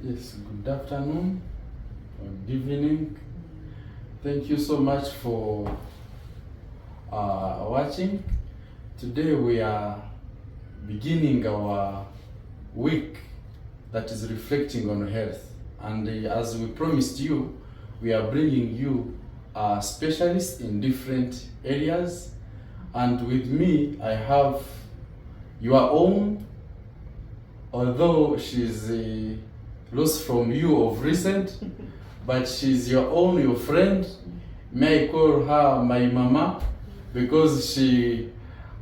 Yes, good afternoon or good evening. Thank you so much for watching. Today we are beginning our week that is reflecting on health. And as we promised you, we are bringing you specialists in different areas. And with me, I have your own, although she's lost from you of recent, but she's your own, your friend. May I call her my mama because she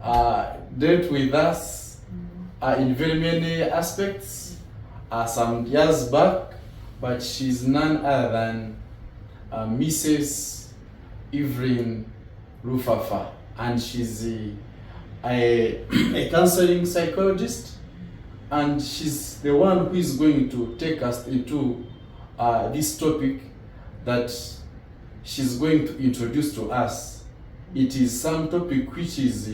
dealt with us in very many aspects some years back, but she's none other than Mrs. Evelyn Lufafa, and she's a counseling psychologist, and she's the one who is going to take us into this topic that she's going to introduce to us. It is some topic which is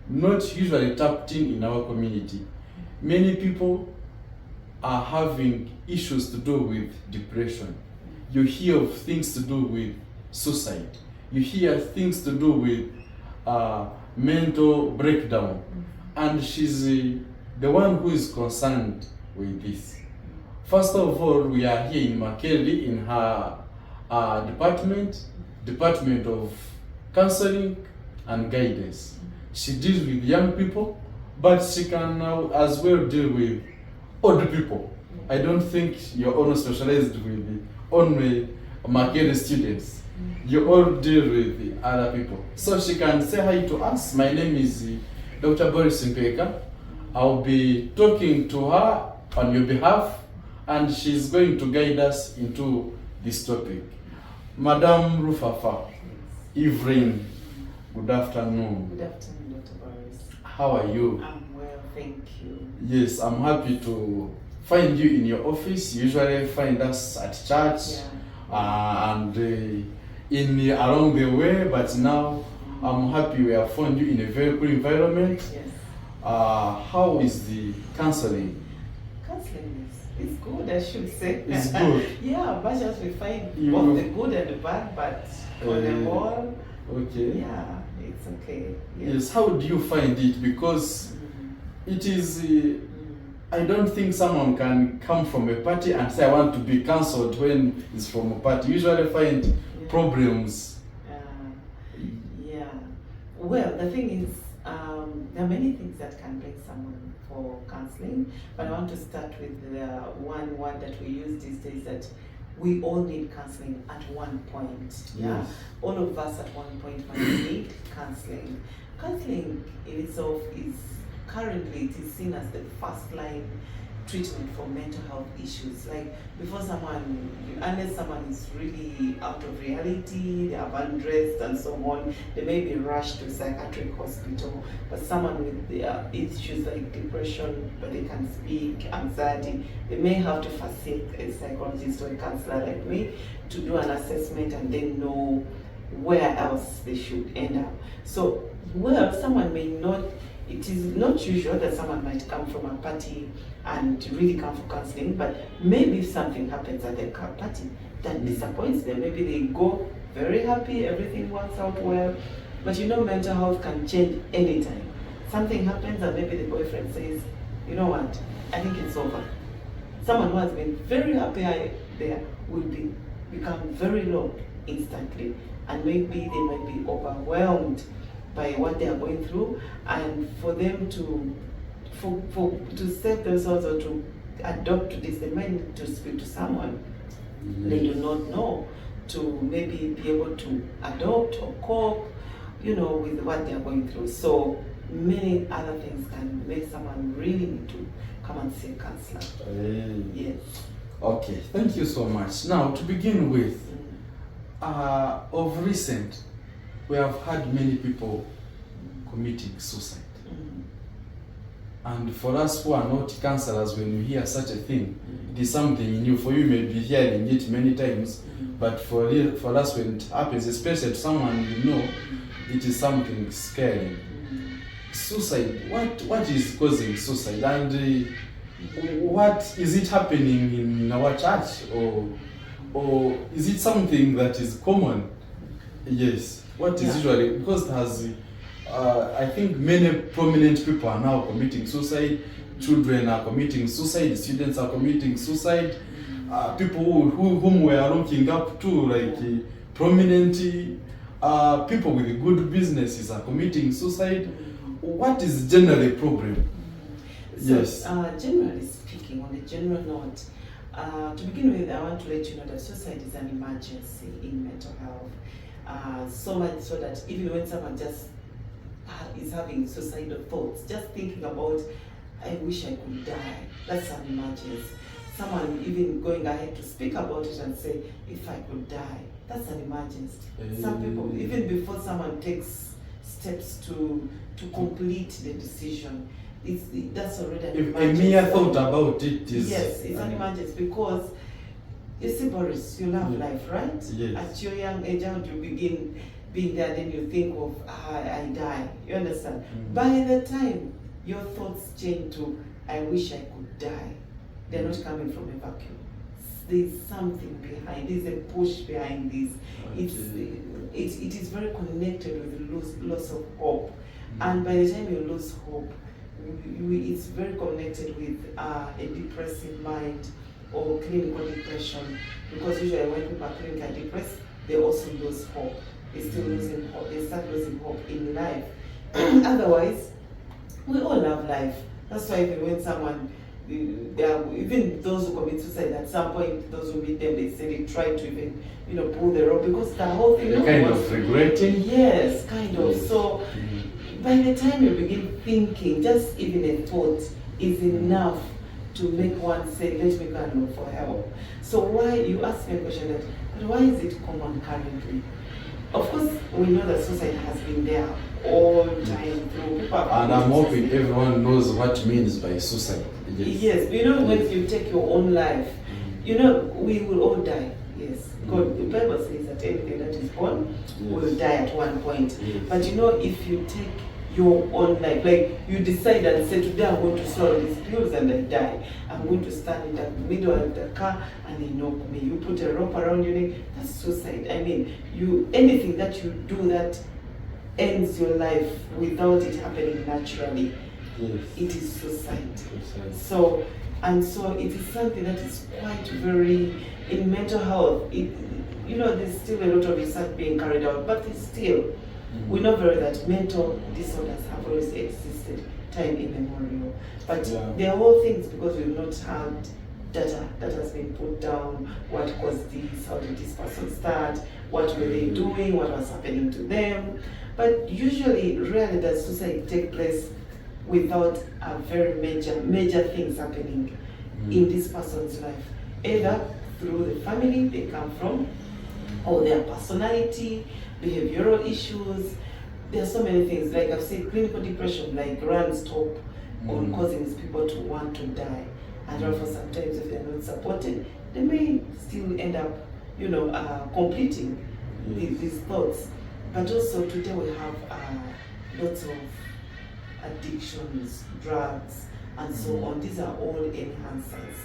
not usually tapped in our community. Many people are having issues to do with depression. You hear of things to do with suicide. You hear things to do with mental breakdown. And she's the one who is concerned with this. First of all, we are here in Makeli in her department of counseling and guidance. She deals with young people, but she can now as well deal with old people. I don't think you're only specialized with only Makeli students. You all deal with other people. So she can say hi to us. My name is Dr. Boris Mpeka. I'll be talking to her on your behalf, and she's going to guide us into this topic. Madam Lufafa, Evelyn, good afternoon. Good afternoon, Dr. Boris. How are you? I'm well, thank you. Yes, I'm happy to find you in your office. You usually find us at church and in along the way, but now I'm happy we have found you in a very good environment. Yes. How is the counseling? Counseling is good, I should say. It's good. Yeah, but just we find both the good and the bad, but on the whole, okay. yeah, it's okay. Yes, how do you find it? Because it is, I don't think someone can come from a party and say, I want to be counseled when it's from a party. You usually find problems. Yeah. Well, the thing is, there are many things that can bring someone for counseling, but I want to start with the one word that we use these days, that we all need counseling at one point. Yeah, Yes. All of us at one point might need counseling. Counseling in itself is currently it is seen as the first line treatment for mental health issues. Like before unless someone is really out of reality, they have undressed and so on, they may be rushed to a psychiatric hospital. But someone with their issues like depression, but they can speak, anxiety, they may have to first seek a psychologist or a counselor like me to do an assessment and then know where else they should end up. So, someone may not. It is not usual that someone might come from a party and really come for counseling, but maybe if something happens at the party that disappoints them, maybe they go very happy, everything works out well, but mental health can change anytime. Something happens and maybe the boyfriend says, you know what, I think it's over. Someone who has been very happy there will become very low instantly, and maybe they might be overwhelmed by what they are going through, and for them to set themselves or to adopt to this, they might need to speak to someone they do not know to maybe be able to adopt or cope, with what they are going through. So many other things can make someone really need to come and see a counselor. Yes. Okay, thank you so much. Now, to begin with, of recent, we have had many people committing suicide. And for us who are not counselors, when we hear such a thing, it is something new. For you, may be hearing it many times, but for us, when it happens, especially to someone it is something scary. Suicide, what is causing suicide? And what is it happening in our church, or is it something that is common? Yes. What is usually, because it has, I think many prominent people are now committing suicide. Children are committing suicide. Students are committing suicide. People whom we are looking up to, like prominent people with good businesses are committing suicide. What is generally a problem? So, Yes. Generally speaking, on a general note, to begin with, I want to let you know that suicide is an emergency in mental health. So much so that even when someone just is having suicidal thoughts, just thinking about, I wish I could die, that's an emergency. Someone even going ahead to speak about it and say, if I could die, that's an emergency. Some people, even before someone takes steps to complete the decision, that's already an emergency. A mere thought about it is... Yes, it's an emergency, because you see, Boris, you love life, right? Yes. At your young age, how do you begin being there, then you think of, I die. You understand? By the time your thoughts change to, I wish I could die, they're not coming from a vacuum. There's something behind, there's a push behind this. It is very connected with the loss of hope. And by the time you lose hope, it's very connected with a depressive mind or clinical depression, because usually when people are clinically depressed, they also lose hope. They still losing hope. They start losing hope in life. Otherwise, we all love life. That's why even when someone, even those who commit suicide, at some point, those who meet them, they say they try to even, pull the rope, because the whole thing. Kind of regretting. Yes, kind of. So by the time you begin thinking, just even a thought is enough to make one say, let me go and look for help. So why, you ask me a question that, but why is it common currently? Of course, we know that suicide has been there all the time through people. And I'm hoping everyone knows what means by suicide. Yes, when you take your own life, we will all die. Yes, God, the Bible says that anything that is born will die at one point. But if you take your own life, like you decide and say, today I'm going to swallow these pills and I die, I'm going to stand in the middle of the car and they knock me, you put a rope around your neck, that's suicide. I mean, anything that you do that ends your life without it happening naturally, it is suicide. So it is something that is quite very, in mental health, there's still a lot of research being carried out, but it's still, we know very that mental disorders have always existed, time immemorial. But there are all things, because we've not had data that has been put down, what caused this, how did this person start, what were they doing, what was happening to them. But usually, rarely does suicide take place without a very major things happening in this person's life, either through the family they come from, or their personality, behavioral issues. There are so many things. Like I've said, clinical depression runs top on causing people to want to die. And therefore, sometimes if they're not supported, they may still end up, completing these thoughts. But also today we have lots of addictions, drugs, and so on. These are all enhancers.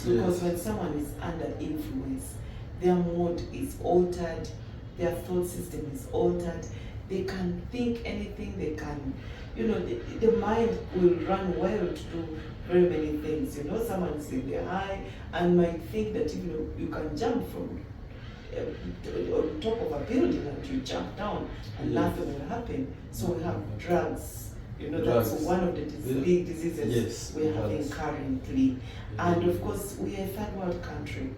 Because when someone is under influence, their mood is altered, their thought system is altered, they can think anything, they can, the mind will run wild to do very many things. Someone is in the high and might think that you can jump from on top of a building and you jump down and nothing will happen. So we have drugs. That's one of the big diseases we're having currently. And of course, we are a third world country.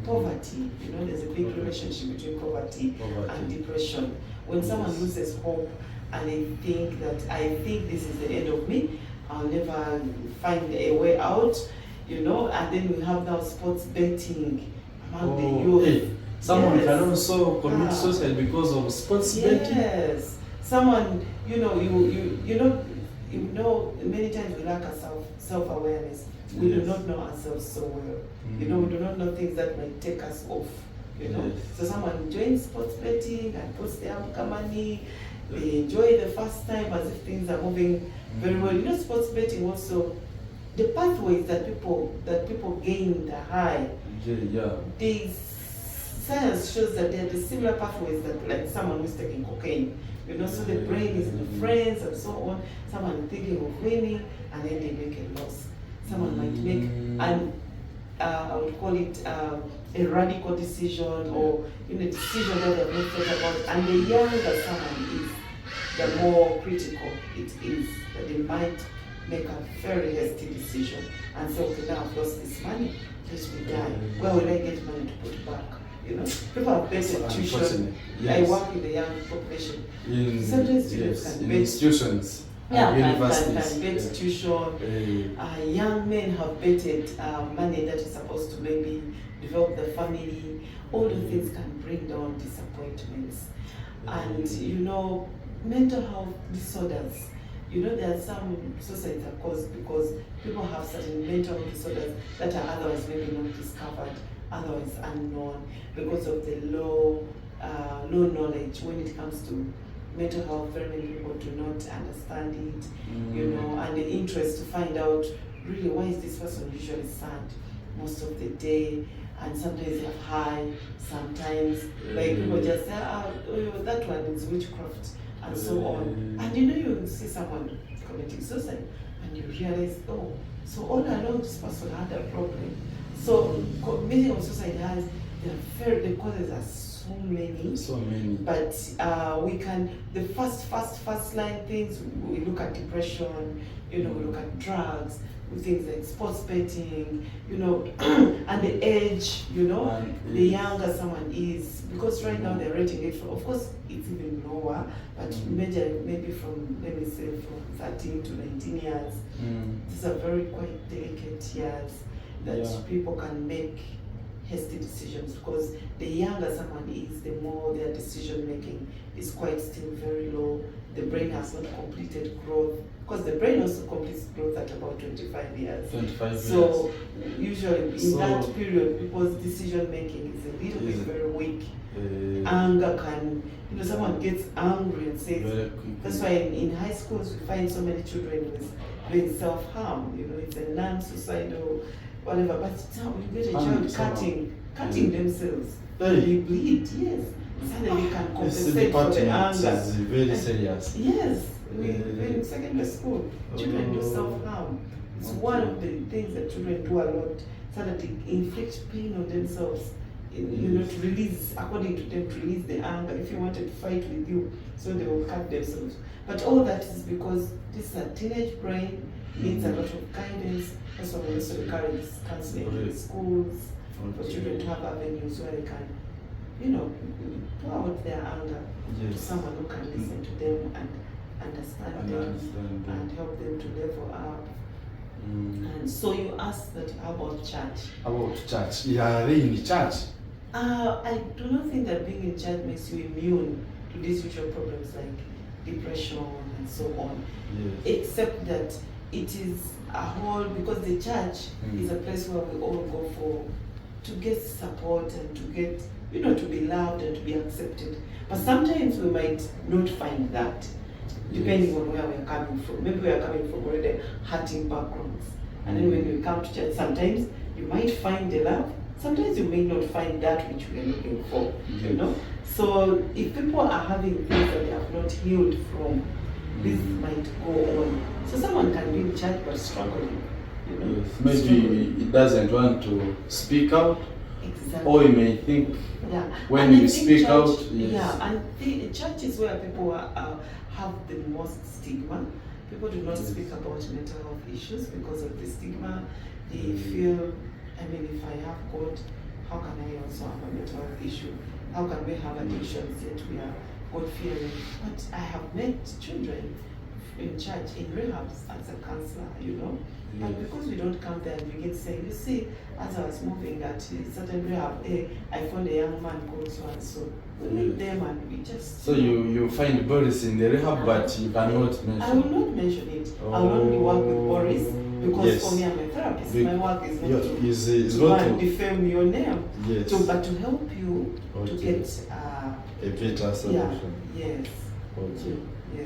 Poverty, there's a big relationship between poverty and depression. When someone loses hope and they think that, I think this is the end of me, I'll never find a way out, and then we have now sports betting among the youth. Someone can also commit suicide because of sports betting. Yes, someone, many times we lack a self-awareness. We do not know ourselves so well. We do not know things that might take us off. So someone joins sports betting and puts their money. They enjoy the first time as if things are moving very well. Sports betting also the pathways that people gain the high. Yeah. The science shows that there are the similar pathways that like someone who's taking cocaine. So the brain is in the friends and so on. Someone thinking of winning and then they make a loss. Someone might make I would call it a radical decision or a decision that they've not thought about. And the younger someone is, the more critical it is that they might make a very hasty decision and say, okay, now I've lost this money, let me die. Where will I get money to put back? People have betted tuition. Yes. I work with the young population. Sometimes students can bet institutions. Universities. Can bet tuition. Young men have betted money that is supposed to maybe develop the family. All the things can bring down disappointments. And mental health disorders. There are some suicides are caused because people have certain mental health disorders that are otherwise maybe not discovered, otherwise unknown, because of the low knowledge when it comes to mental health. Very many people do not understand it, and the interest to find out really why is this person usually sad most of the day, and sometimes they're high, sometimes like people just say, that one is witchcraft and so on. And you see someone committing suicide and you realize, so all along this person had a problem. So committing of suicide the causes are so many. But we can, the first line things, we look at depression, we look at drugs, things like sports betting, and the age, the younger someone is, because right now they're rating it for, of course it's even lower, but maybe from, let me say, from 13 to 19 years. These are very quite delicate years that people can make hasty decisions, because the younger someone is, the more their decision making is quite still very low. The brain has not completed growth, because the brain also completes growth at about 25 years. So usually in that period, people's decision making is a little bit very weak. Anger can, someone gets angry and says, that's why in high schools we find so many children with self-harm. It's a non-suicidal whatever, but you get a child cutting themselves. They bleed, yes. Suddenly they can compensate for the anger. Is very serious. Yes, in secondary school, children do self-harm. It's one of the things that children do a lot, so that they inflict pain on themselves. To release, according to them, to release the anger. If you wanted to fight with you, so they will cut themselves. But all that is because this is a teenage brain, needs a lot of guidance. That's why we also encourage counseling in schools for children to have avenues where they can, pour out their anger to someone who can listen to them and understand them and help them to level up. And so you asked that, how about church? About church? Yeah, are they in the church? I do not think that being in church makes you immune to these usual problems like depression and so on. Yes. Except that it is a whole, because the church is a place where we all go to get support and to get, to be loved and to be accepted. But sometimes we might not find that, depending on where we're coming from. Maybe we're coming from already hurting backgrounds. And then when we come to church, sometimes you might find the love, sometimes you may not find that which we are looking for, So if people are having things that they have not healed from, this might go on. So someone can be in church but struggling, Yes. Maybe it doesn't want to speak out. Exactly. Or you may think when you speak out. Yes. Yeah, and the church is where people have the most stigma. People do not speak about mental health issues because of the stigma. They feel, if I have God, how can I also have a mental health issue? How can we have addictions yet we are God-fearing? But I have met children in church, in rehabs, as a counselor, But because we don't come there and begin saying, you see, as I was moving at a certain rehab, I found a young man called so and so. We meet them and we just... So you find Boris in the rehab, but you cannot mention... I will not mention it. I will only work with Boris, because for me, I'm a therapist. My work is not to defame your name, but to help you to get a better solution. Yes.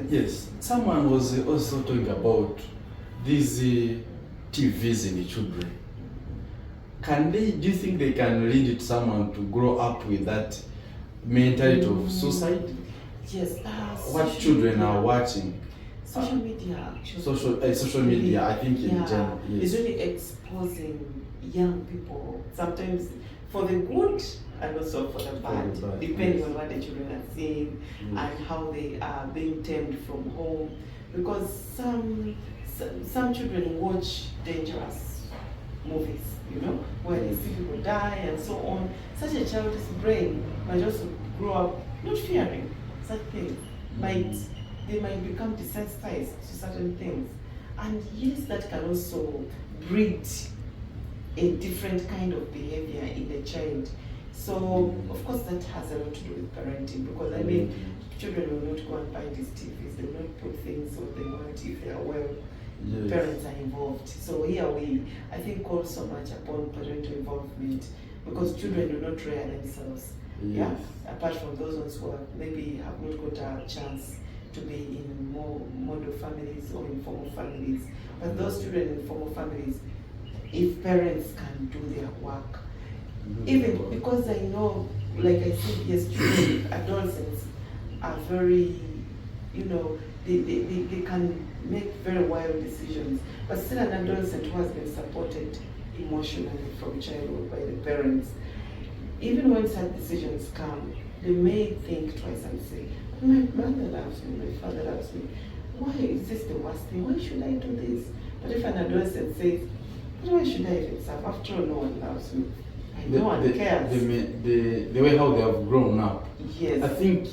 Yes. Someone was also talking about these TVs in the children, do you think they can lead someone to grow up with that mentality of suicide? Yes. What children are watching? Social media, actually. Social media, I think in yeah, general, yes. It's really exposing young people, sometimes for the good and also for the bad, depending yes. on what the children are seeing and how they are being tamed from home. Because some children watch dangerous movies, where they see people die and so on. Such a child's brain might also grow up not fearing such things. They might become desensitized to certain things. And yes, that can also breed a different kind of behavior in the child. So, of course, that has a lot to do with parenting, because I mean, children will not go and buy these TVs, they will not put things what they want if they are well. Yes. Parents are involved. So here I think, call so much upon parental involvement, because children do not rear themselves. Yes. Yeah, apart from those ones who maybe have not got a chance to be in more model families or informal families. But those children in formal families, if parents can do their work, even because I know, like I said, yes, children, adolescents are very, they can make very wild decisions. But still, an adolescent who has been supported emotionally from childhood by the parents, even when such decisions come, they may think twice and say, my mother loves me, my father loves me. Why is this the worst thing? Why should I do this? But if an adolescent says, why should I even suffer? After all, no one loves me. No one cares. The way how they have grown up. Yes. I think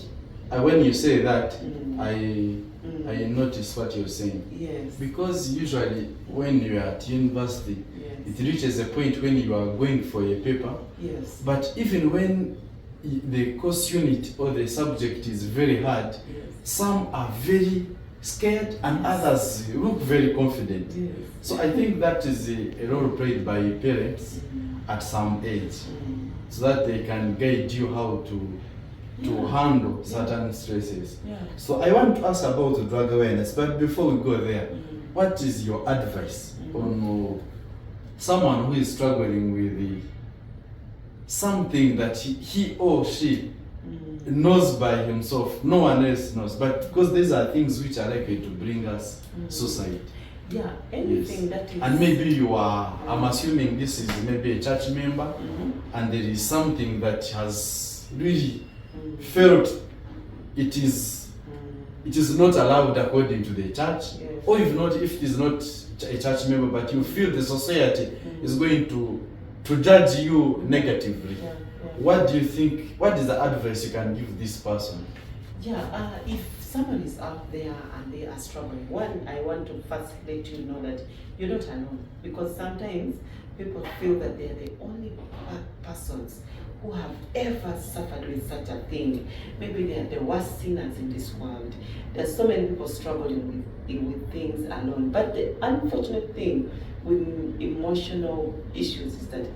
when you say that, I notice what you're saying. Yes. Because usually when you are at university, it reaches a point when you are going for a paper. Yes. But even when the course unit or the subject is very hard, some are very scared and others look very confident. Yes. So I think that is a role played by parents at some age, so that they can guide you how to handle certain stresses. Yeah. So I want to ask about drug awareness, but before we go there, what is your advice on someone who is struggling with something that he or she knows by himself, no one else knows, but because these are things which are likely to bring us suicide? Yeah, anything that is... And maybe you are, I'm assuming this is maybe a church member, and there is something that has really felt it is not allowed according to the church, or if it is not a church member, but you feel the society is going to judge you negatively. What do you think, what is the advice you can give this person? If someone is out there and they are struggling, one, I want to first let you know that you're not alone, because sometimes people feel that they're the only persons who have ever suffered with such a thing. Maybe they are the worst sinners in this world. There's so many people struggling with things alone. But the unfortunate thing with emotional issues is that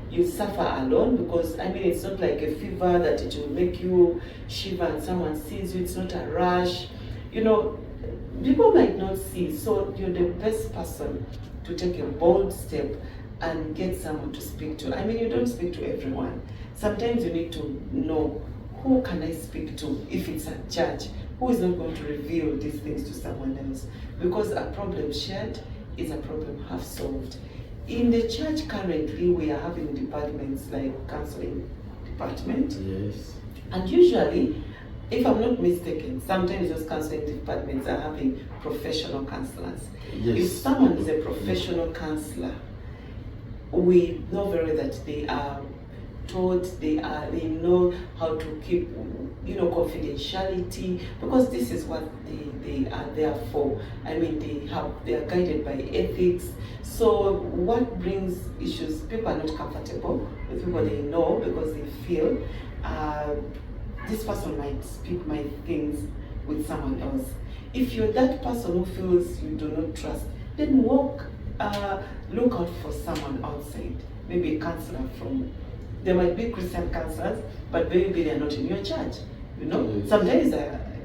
you suffer alone, because it's not like a fever that it will make you shiver and someone sees you. It's not a rush. People might not see, so you're the best person to take a bold step and get someone to speak to. You don't speak to everyone. Sometimes you need to know, who can I speak to if it's a church? Who is not going to reveal these things to someone else? Because a problem shared is a problem half solved. In the church currently, we are having departments like counseling department. Yes. And usually, if I'm not mistaken, sometimes those counseling departments are having professional counselors. Yes. If someone is a professional counselor, we know very well that they are taught, they know how to keep confidentiality, because this is what they are there for. They are guided by ethics. So what brings issues, people are not comfortable with people they know, because they feel this person might speak my things with someone else. If you're that person who feels you do not trust, then look out for someone outside, maybe a counselor there might be Christian counselors, but maybe they are not in your church. Sometimes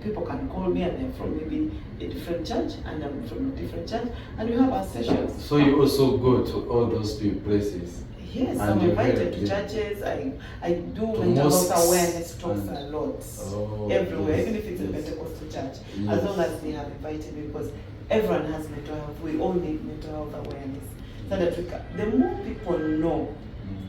People can call me and they're from maybe a different church and I'm from a different church, and we have our sessions. So you also go to all those big places? Yes, And I'm you invited help, to yeah. churches. I do To mental mosques health awareness talks and- a lot. Oh, Everywhere, yes, even if it's a yes. Pentecostal church, Yes. as long as they have invited me, because everyone has mental health. We all need mental health awareness. So that the more people know,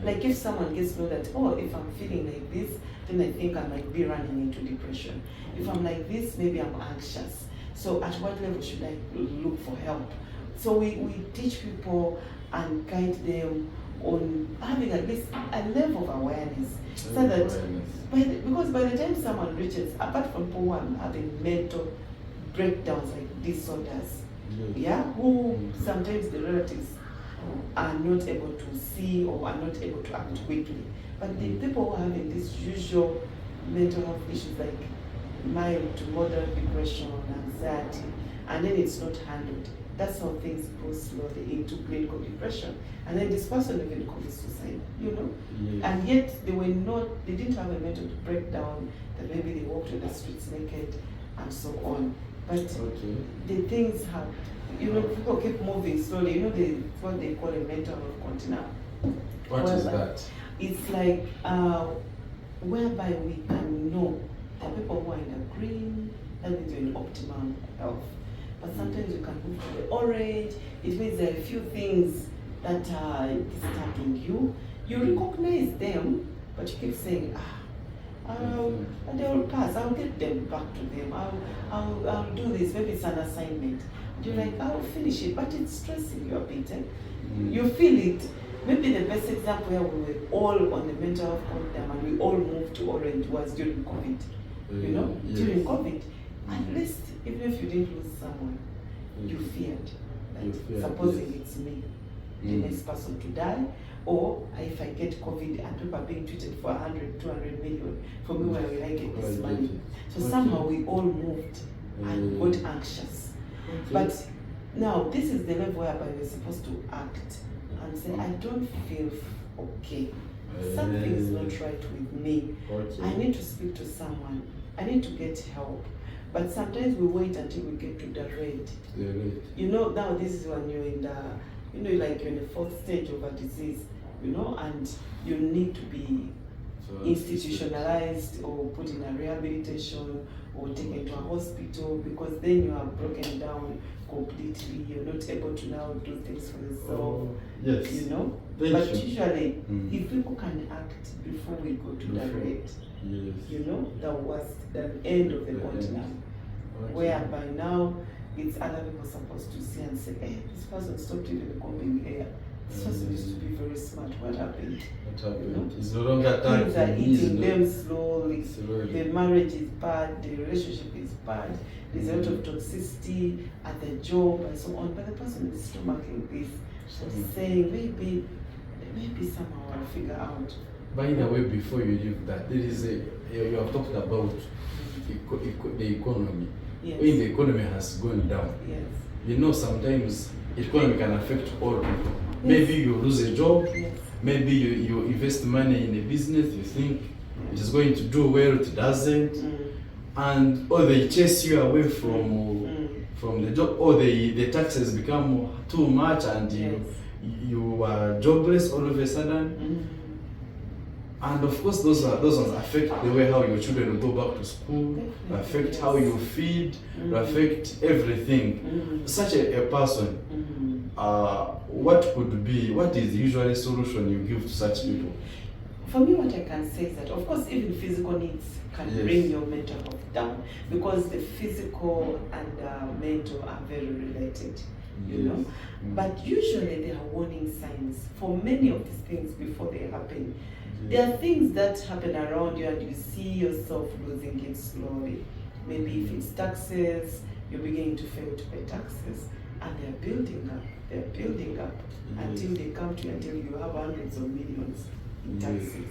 like if someone gets to know that, oh, if I'm feeling like this, then I think I might be running into depression. If I'm like this, maybe I'm anxious. So at what level should I look for help? So we teach people and guide them on having at least a level of awareness. So that because by the time someone reaches, apart from people who are having mental breakdowns like disorders, yeah, who sometimes the relatives are not able to see or are not able to act quickly. But the people who are having these usual mental health issues like mild to moderate depression, anxiety, and then it's not handled, that's how things go slowly into clinical depression. And then this person even commits suicide, you know? Yes. And yet they didn't have a mental breakdown, that maybe they walked on the streets naked and so on. But the things have, you know, people keep moving slowly. You know, what they call a mental health continuum. What is that? It's like whereby we can know the people who are in the green, that means you're in optimum health. But sometimes you can move to the orange. It means there are a few things that are disturbing you. You recognize them, but you keep saying, they will pass. I'll get them back to them. I'll do this. Maybe it's an assignment. You're like, I'll finish it, but it's stressing you a bit. You feel it. Maybe the best example where we were all on the mental health continuum and we all moved to orange was during COVID. You know, during COVID, at least even if you didn't lose someone, you feared that supposing it's me, the next person to die, or if I get COVID and people are being treated for 100, 200 million, for me, where will I get this money? So somehow we all moved and got anxious. But now this is the level whereby we're supposed to act and say, I don't feel okay. Something is not right with me. I need to speak to someone. I need to get help. But sometimes we wait until we get to the red. You know, now this is when you're in the, you know, like you're in the fourth stage of a disease, you know, and you need to be institutionalized or put in a rehabilitation or taken to a hospital, because then you are broken down completely. You're not able to now do things for yourself. Yes. You know? But usually, if people can act before we go to the red, you know, that was the end of the continuum. Whereby now it's other people supposed to see and say, hey, this person stopped even combing hair. This person used to be very smart. What happened? What happened? You know? It's no longer time. Things are eating them slowly. The marriage is bad, the relationship is bad, there's a lot of toxicity at the job and so on. But the person is stomaching this, saying maybe somehow I'll figure out. By the way, before you leave that, there is you have talked about the economy. Yes. When the economy has gone down, Yes. you know, sometimes economy can affect all people. Yes. Maybe you lose a job, Yes. maybe you invest money in a business, you think it is going to do well, it doesn't, or they chase you away from the job, or the taxes become too much and you are jobless all of a sudden. And of course, those ones affect the way how your children will go back to school, affect how you feed, affect everything. Such a person, what is the usual solution you give to such people? For me, what I can say is that, of course, even physical needs can bring your mental health down, because the physical and mental are very related, you know. But usually there are warning signs for many of these things before they happen. There are things that happen around you and you see yourself losing it slowly. Maybe if it's taxes, you're beginning to fail to pay taxes, and they're building up until they come to you until you have hundreds of millions in taxes.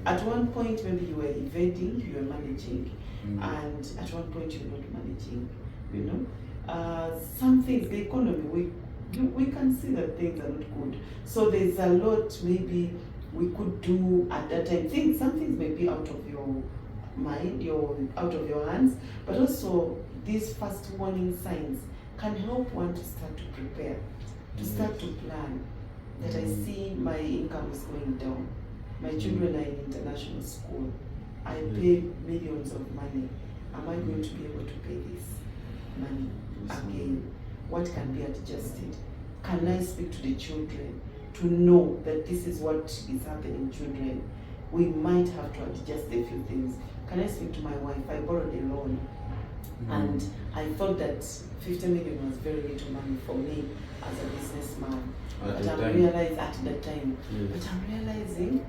At one point, maybe you were evading, you were managing, and at one point you're not managing, you know. Some things, the economy, we can see that things are not good. So there's a lot maybe we could do at that time. Some things may be out of your mind, you're out of your hands, but also these first warning signs can help one to start to prepare, to start to plan. That I see my income is going down. My children are in international school. I pay millions of money. Am I going to be able to pay this money again? What can be adjusted? Can I speak to the children to know that this is what is happening, children? We might have to adjust a few things. Can I speak to my wife? I borrowed a loan, and I thought that 50 million was very little money for me as a businessman. But I'm realizing at that time. But I'm realizing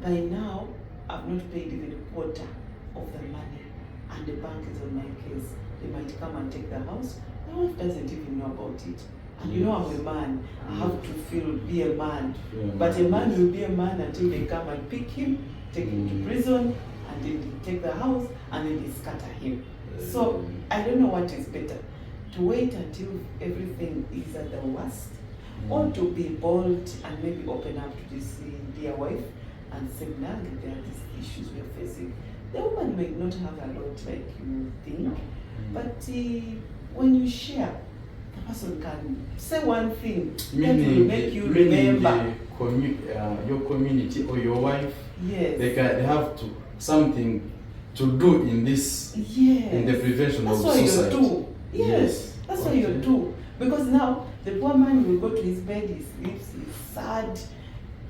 by now I've not paid even a quarter of the money, and the bank is on my case. They might come and take the house. My wife doesn't even know about it. And you know, I'm a man. I have to be a man. But a man will be a man until they come and pick him, take him to prison, and then they take the house, and then they scatter him. So I don't know what is better, to wait until everything is at the worst, or to be bold and maybe open up to this dear wife and say, now there are these issues we are facing. The woman may not have a lot like you think, but when you share, the person can say one thing that will make you remember. Your community or your wife, yes, they have to something to do in this, yes, in the prevention that's of suicide. That's what you do. Yes, that's what you do. Because now the poor man will go to his bed, he sleeps, he's sad,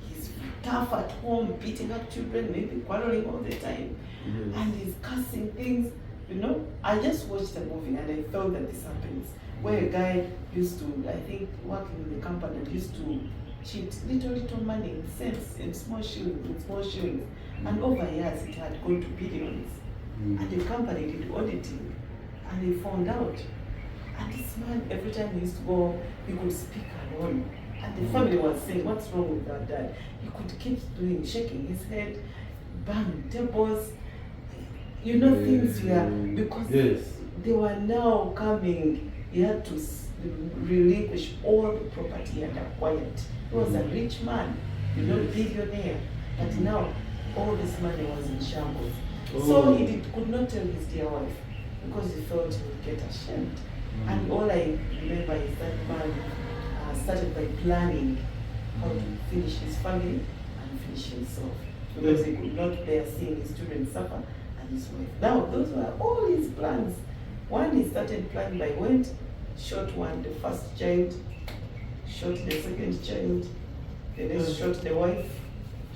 he's tough at home, beating up children, maybe quarreling all the time, and he's cursing things. You know, I just watched a movie and I felt that this happens, where a guy used to, I think, work in the company and used to cheat little money in cents, in small shillings, and over years it had gone to billions. And the company did auditing, and they found out. And this man, every time he used to go, he could speak alone. And the family was saying, what's wrong with that dad? He could keep doing, shaking his head, banging tables. You know, things were, because they were now coming, he had to relinquish all the property he had acquired. He was a rich man, you know, billionaire. But now, all this money was in shambles. So he could not tell his dear wife, because he felt he would get ashamed. And all I remember is that man started by planning how to finish his family and finish himself, because he could not bear seeing his children suffer and his wife. Now, those were all his plans. One, he started planning by went, shot one, the first child, shot the second child, the next shot the wife,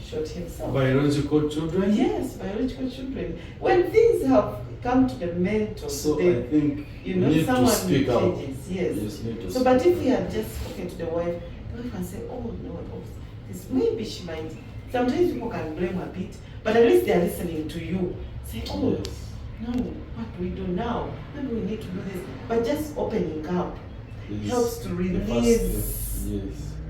shot himself. Biological children? Yes, biological children. When things have come to the mental, so I think you know, need someone to speak changes. out. Yes. So, but if he had just spoken to the wife can say, oh no, this maybe she might. Sometimes people can blame a bit, but at least they are listening to you. Say, oh no, what do we do now? Maybe we need to do this. But just opening up helps to release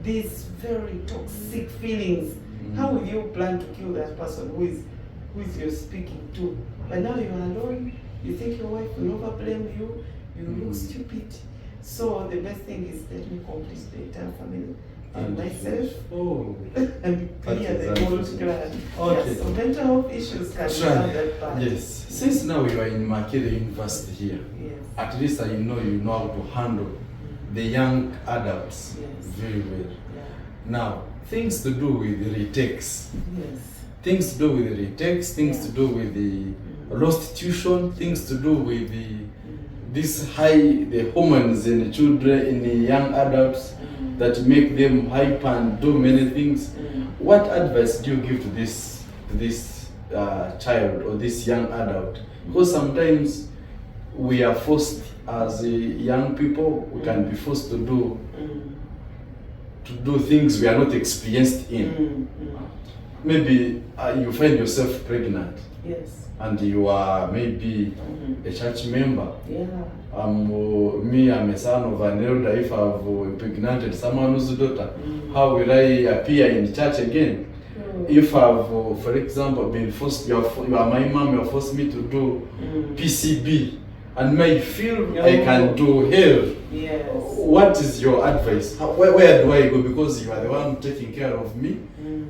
these very toxic feelings. How will you plan to kill that person who is you're speaking to? But now you're alone, you think your wife will never blame you, you look stupid. So the best thing is let me complete the entire family and myself and clear the whole ground. Yes, so mental health issues can be that bad. Yes. Since now you are in Makere University here, at least I know you know how to handle the young adults very well. Now, things to do with the retakes. Things to do with the retakes, things to do with the lost tuition, things to do with the hormones in the children, in the young adults that make them hyper and do many things. What advice do you give to this child or this young adult? Because sometimes we are forced as young people, we can be forced to do things we are not experienced in. Maybe you find yourself pregnant. And you are maybe a church member. I'm a son of an elder. If I've impregnated someone's daughter, how will I appear in church again? If I've, for example, been forced, you are my mom, you forced me to do PCB, and may feel I can do hell. What is your advice? Where do I go? Because you are the one taking care of me,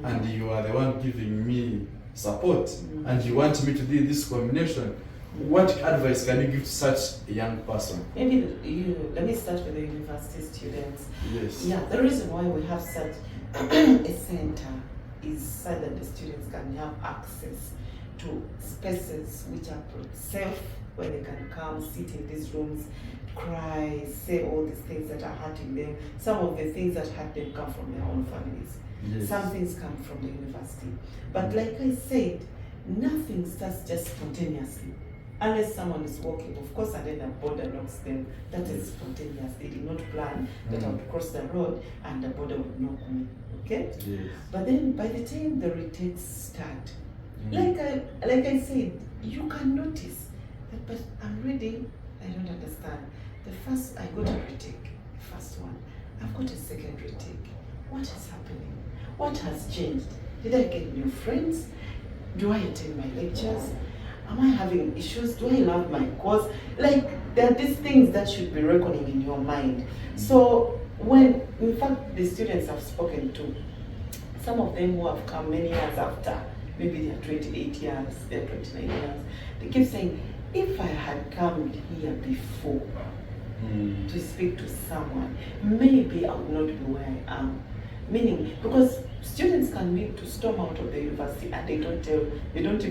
and you are the one giving me support, and you want me to do this combination, what advice can you give to such a young person? Maybe let me start with the university students. Yes. Yeah, the reason why we have such a center is so that the students can have access to spaces which are safe, where they can come, sit in these rooms, cry, say all these things that are hurting them. Some of the things that hurt them come from their own families. Yes. Some things come from the university. But like I said, nothing starts just spontaneously. Unless someone is walking, of course, and then a border knocks them, that is spontaneous. They did not plan that I would cross the road and the border would knock me. Okay? Yes. But then by the time the retakes start, like I said, you can notice that, but I'm reading, I don't understand. The first, I got a retake, the first one. I've got a second retake. What is happening? What has changed? Did I get new friends? Do I attend my lectures? Am I having issues? Do I love my course? Like, there are these things that should be reckoning in your mind. So when, in fact, the students I've spoken to, some of them who have come many years after, maybe they're 28 years, they're 29 years, they keep saying, if I had come here before to speak to someone, maybe I would not be where I am. Meaning, because students can meet to storm out of the university and they don't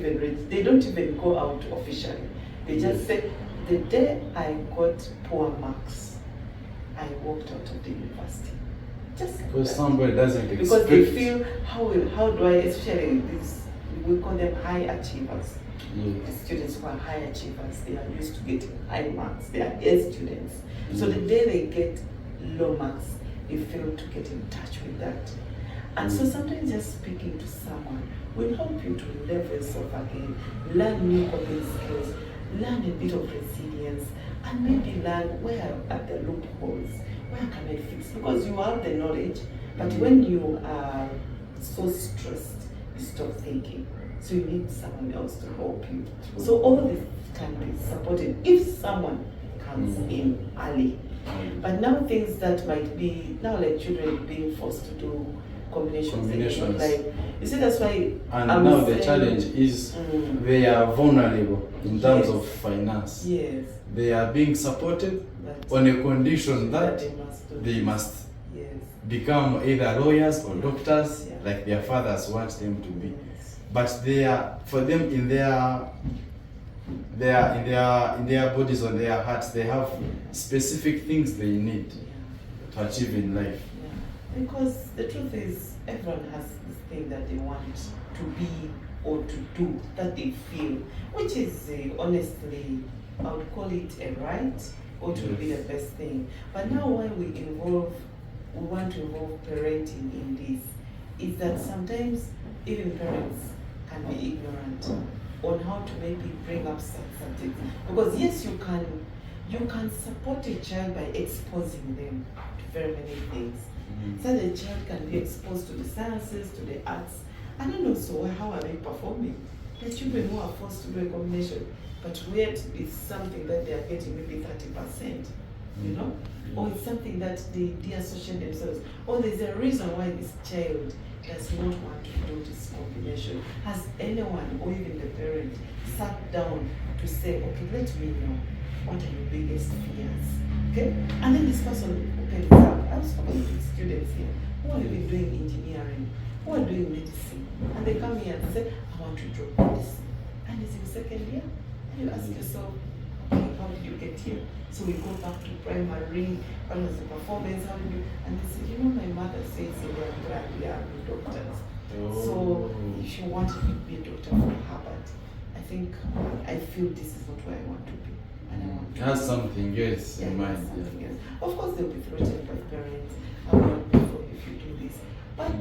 even go out officially. They just say, the day I got poor marks, I walked out of the university. Just because like somebody doesn't expect. Because they feel, how do I, especially this, we call them high achievers. Yes. The students who are high achievers, they are used to getting high marks. They are A students. So the day they get low marks, they fail to get in touch with that. And so sometimes just speaking to someone will help you to level yourself again, learn new coping skills, learn a bit of resilience, and maybe learn where are the loopholes, where can I fix? Because you have the knowledge, but when you are so stressed, you stop thinking. So you need someone else to help you. So all this can be supported if someone comes in early. But now things that might be, now like children being forced to do combinations. Like, you see, that's why. And now the challenge is they are vulnerable in terms of finance. Yes. They are being supported on a condition that they must become either lawyers or doctors, like their fathers want them to be. But they are, for them, in their bodies or their hearts, they have specific things they need to achieve in life. Yeah. Because the truth is, everyone has this thing that they want to be or to do, that they feel, which is honestly, I would call it a right, or to be the best thing. But now when we want to involve parenting in this, is that sometimes even parents can be ignorant on how to maybe bring up such subjects. Because yes, you can support a child by exposing them to very many things. So the child can be exposed to the sciences, to the arts, and then also how are they performing? The children who are forced to do a combination, but yet it's something that they are getting maybe 30%, you know? Or it's something that they deassociate themselves. Or there's a reason why this child does not want to do this combination. Has anyone, or even the parent, sat down to say, okay, let me know, what are your biggest fears? Okay? And then this person opens up. I was talking to students here who are even doing engineering, who are doing medicine, and they come here and say, I want to drop medicine. And it's in second year. And you ask yourself, okay, how did you get here? So we go back to primary, what was the performance, how did you, and they said, you know, my mother says in their brand, we are doctors. So if she wanted to be a doctor from Harvard, I feel this is not where I want to be. And I want to has something else in mind. Something else. Of course, they'll be threatened by parents, I will not pay for if you do this. But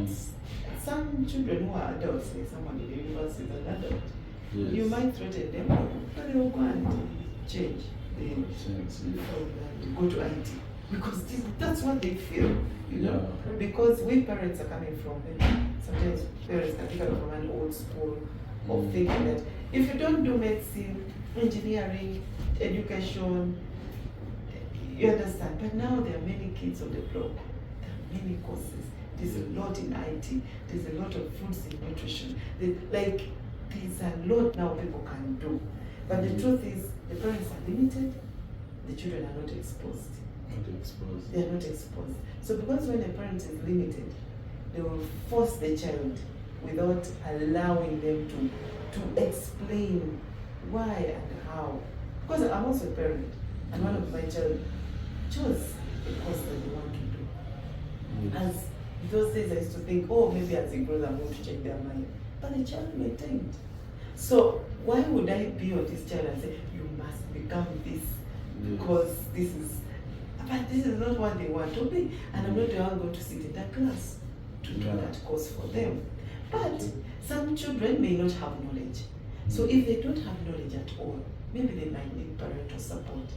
some children who are adults, like someone in the university is an adult, you might threaten them, but they will go and change. They go to IT. Because that's what they feel, you know. Because we parents are coming from, sometimes parents are coming from an old school of thinking that if you don't do medicine, engineering, education, you understand. But now there are many kids on the block, there are many courses. There's a lot in IT, there's a lot of foods in nutrition. Like, there's a lot now people can do. But the truth is, the parents are limited, the children are not exposed. They are not exposed. So because when a parent is limited, they will force the child without allowing them to explain why and how. Because I'm also a parent, and one of my child chose the course that they want to do. As those days I used to think, oh, maybe as it grows I'm going to change their mind. But the child maintained. So why would I be on this child and say, you must become this because this is not what they want to be, and I'm not the one going to sit in that class to do that course for them. But some children may not have knowledge. So if they don't have knowledge at all, maybe they might need parental support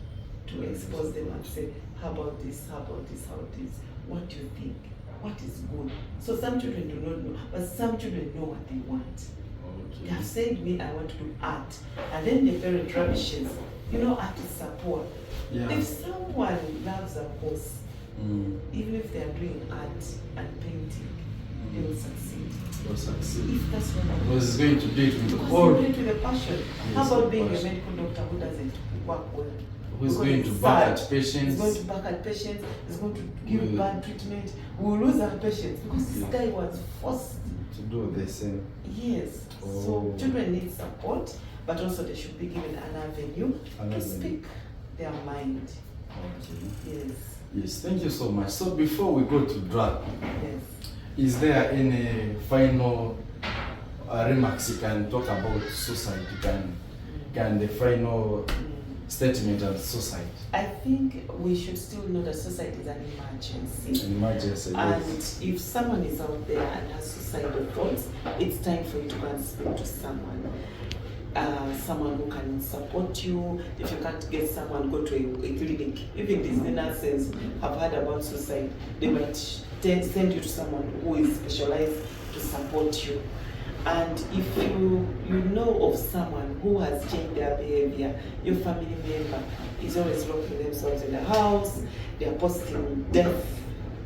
to expose them and say, how about this, how about this, how about this? What do you think? What is good? So some children do not know, but some children know what they want. They have said to me, I want to do art. And then the parent rubbishes. You know, art is support. If someone loves a horse, even if they are doing art and painting, they will succeed. If that's what I because it's going to do it with the do it with a passion. How about being a medical doctor who doesn't work well? Who's going to back at patients? He's going to back at patients. He's going to give bad treatment. We will lose our patients because this guy was forced to do the same. Yes. So children need support, but also they should be given an avenue to speak their mind. Yes, thank you so much. So before we go to drug, yes, is there any final remarks you can talk about suicide? Can the final statement of suicide? I think we should still know that suicide is an emergency. An emergency, and yes. If someone is out there and has suicidal thoughts, it's time for you to go and speak to someone. Someone who can support you. If you can't get someone, go to a clinic. Even these nurses have heard about suicide. They might send you to someone who is specialized to support you. And if you know of someone who has changed their behavior, your family member is always locking themselves in the house, they're posting death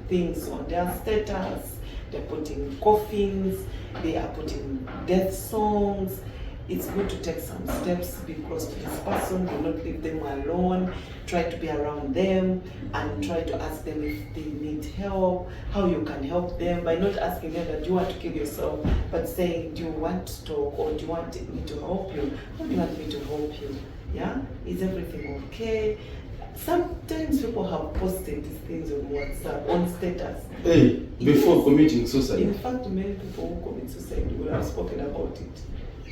things on their status, they're putting coffins, they are putting death songs, it's good to take some steps, be close to this person, do not leave them alone, try to be around them and try to ask them if they need help, how you can help them, by not asking them that you want to kill yourself, but saying, do you want to talk or do you want me to help you? How do you want me to help you? Yeah? Is everything okay? Sometimes people have posted these things on WhatsApp, on status. Hey, before committing suicide. In fact, many people who commit suicide will have spoken about it.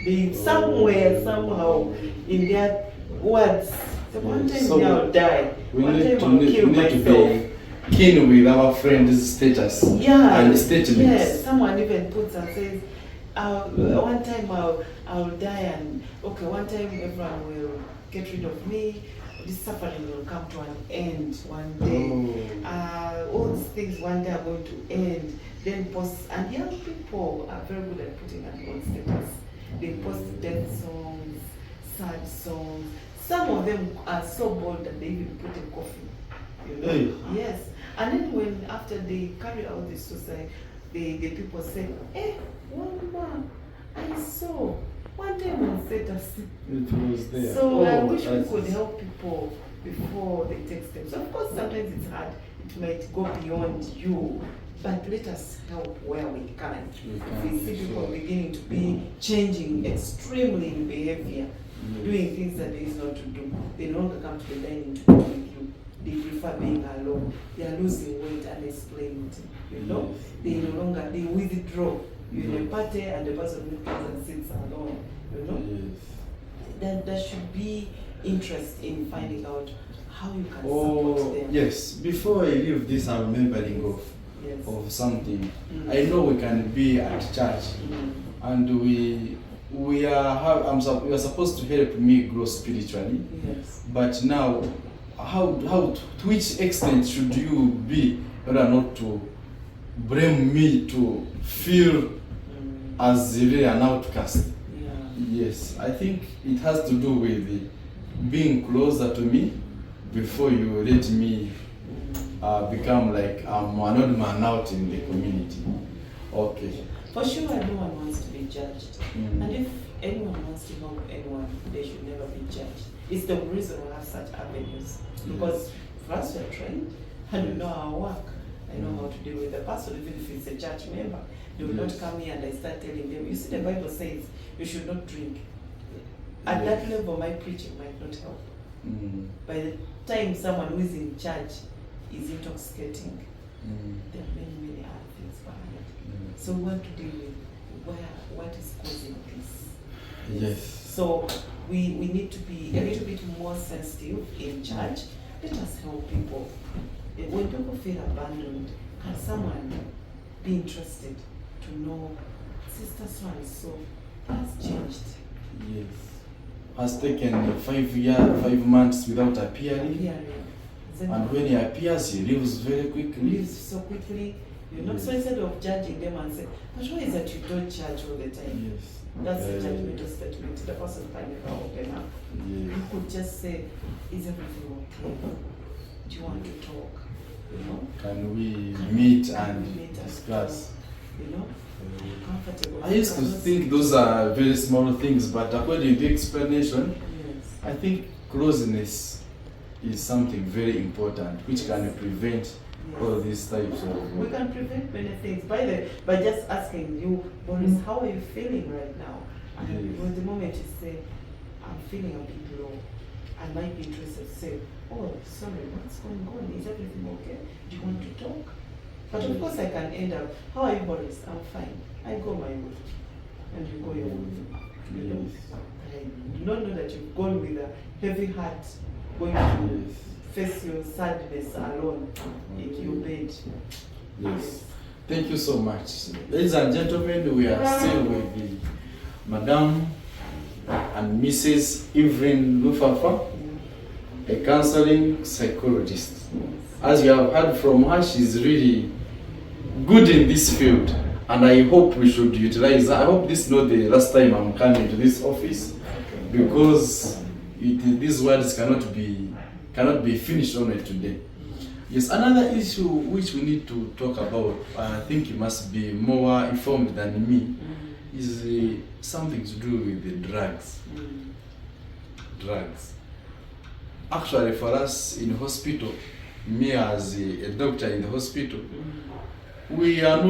They somewhere, somehow, in their words, so one time so I'll die, one time I'll kill myself. To be keen with our friend's status and statements. Yes, someone even puts and says, one time I'll die and, okay, one time everyone will get rid of me, this suffering will come to an end one day. All these things one day are going to end. Then post, and young people are very good at putting an on status. They post death songs, sad songs. Some of them are so bold that they even put a coffin. You know? Hey. Yes. And then when after they carry out the suicide, the people say, "Hey, one man, I saw one time on status." It was there. So I wish we could help people before they take steps. So of course, sometimes it's hard. It might go beyond you. But let us help where we can. We see people beginning to be changing extremely in behavior, doing things that they used not to do. They no longer come to the dining to eat with you. They prefer being alone. They are losing weight unexplained. You know, they no longer, they withdraw. You're in a party and the person who comes and sits alone. You know, then there should be interest in finding out how you can support them. Yes. Before I leave this, I'm remembering of something. I know we can be at church, and we are supposed to help me grow spiritually. Yes. But now, to which extent should you be in order not to blame me to feel as really an outcast? Yes, I think it has to do with being closer to me before you let me become like I'm an odd man out in the community. Okay. For sure, no one wants to be judged. And if anyone wants to help anyone, they should never be judged. It's the reason we have such avenues. Because for us, we're trained and we know our work. I know how to deal with the person, even if it's a church member. They will not come here and I start telling them, you see, the Bible says you should not drink. At that level, my preaching might not help. By the time someone who is in church is intoxicating, there are many, many other things behind. So we want to deal with what is causing this. Yes. So we need to be a little bit more sensitive in church. Let us help people. When people feel abandoned, can someone be interested to know, Sister so and so has changed? Yes. Has taken 5 months without appearing. And when he appears, he leaves very quickly. Leaves so quickly. You know, so instead of judging them and say, but why is that you don't judge all the time? Yes. That's a judgmental statement. The person can never open up. Yes. You could just say, is everything okay? Do you want to talk? You know? Can we meet and discuss? You know? Comfortable. I used to think those are very small things, but according to the explanation, I think closeness is something very important which can prevent all these types of. We can prevent many things by just asking you, Boris, how are you feeling right now? And the moment you say, I'm feeling a bit low, I might be interested to say, oh, sorry, what's going on? Is everything okay? Do you want to talk? But of course I can end up, how are you, Boris? I'm fine. I go my way. And you go your way. You know? I do not know that you've gone with a heavy heart, going to face your sadness alone in your bed. Yes. Thank you so much. Ladies and gentlemen, we are still with the Madam and Mrs. Evelyn Lufafa, a counseling psychologist. As you have heard from her, she's really good in this field, and I hope we should utilize her. I hope this is not the last time I'm coming to this office, because these words cannot be finished on it today. Yes, another issue which we need to talk about, I think you must be more informed than me, is something to do with the drugs. Drugs. Actually, for us in hospital, me as a doctor in the hospital, we are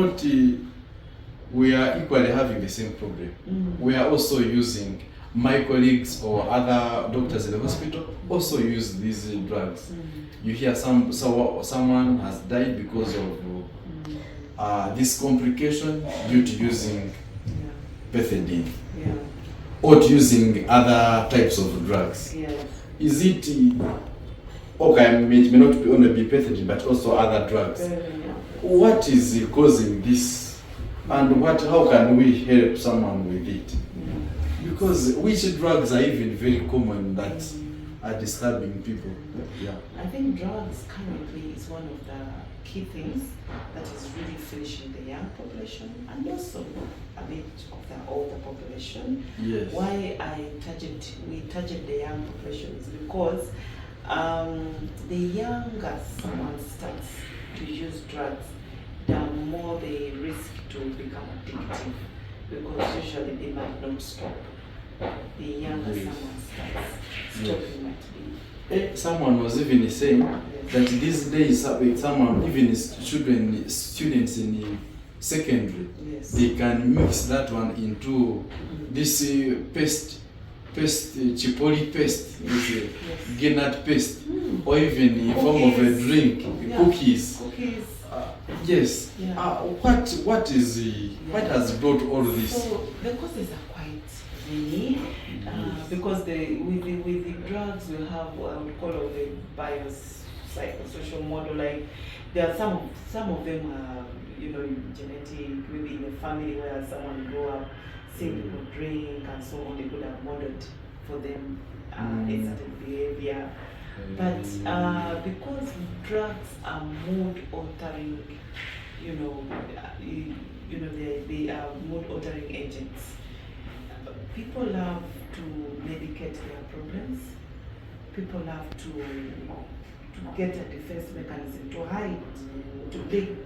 equally having the same problem. We are also using, my colleagues or other doctors in the hospital also use these drugs. You hear someone has died because of this complication due to using pethidine or to using other types of drugs. Is it okay? It may not be only be pethidine, but also other drugs. What is causing this, and how can we help someone with it? Because which drugs are even very common that are disturbing people? I think drugs currently is one of the key things that is really finishing the young population and also a bit of the older population. Yes. Why we target the young population is because the younger someone starts to use drugs, the more they risk to become addictive, because usually they might not stop. The younger someone starts, stopping might be. Someone was even saying that these days, someone, even students in secondary, they can mix that one into this chipoli paste, nut paste, or even in form of a drink, cookies. Yes. What has brought all this? So the causes are quite many, because with the drugs we have what I would call the biopsychosocial model. Like there are some of them are genetic, maybe in a family where someone grew up seeing people drink and so on, they could have modeled for them a certain behavior. But because drugs are mood altering, they are mood altering agents. People love to medicate their problems. People love to get a defense mechanism, to hide, to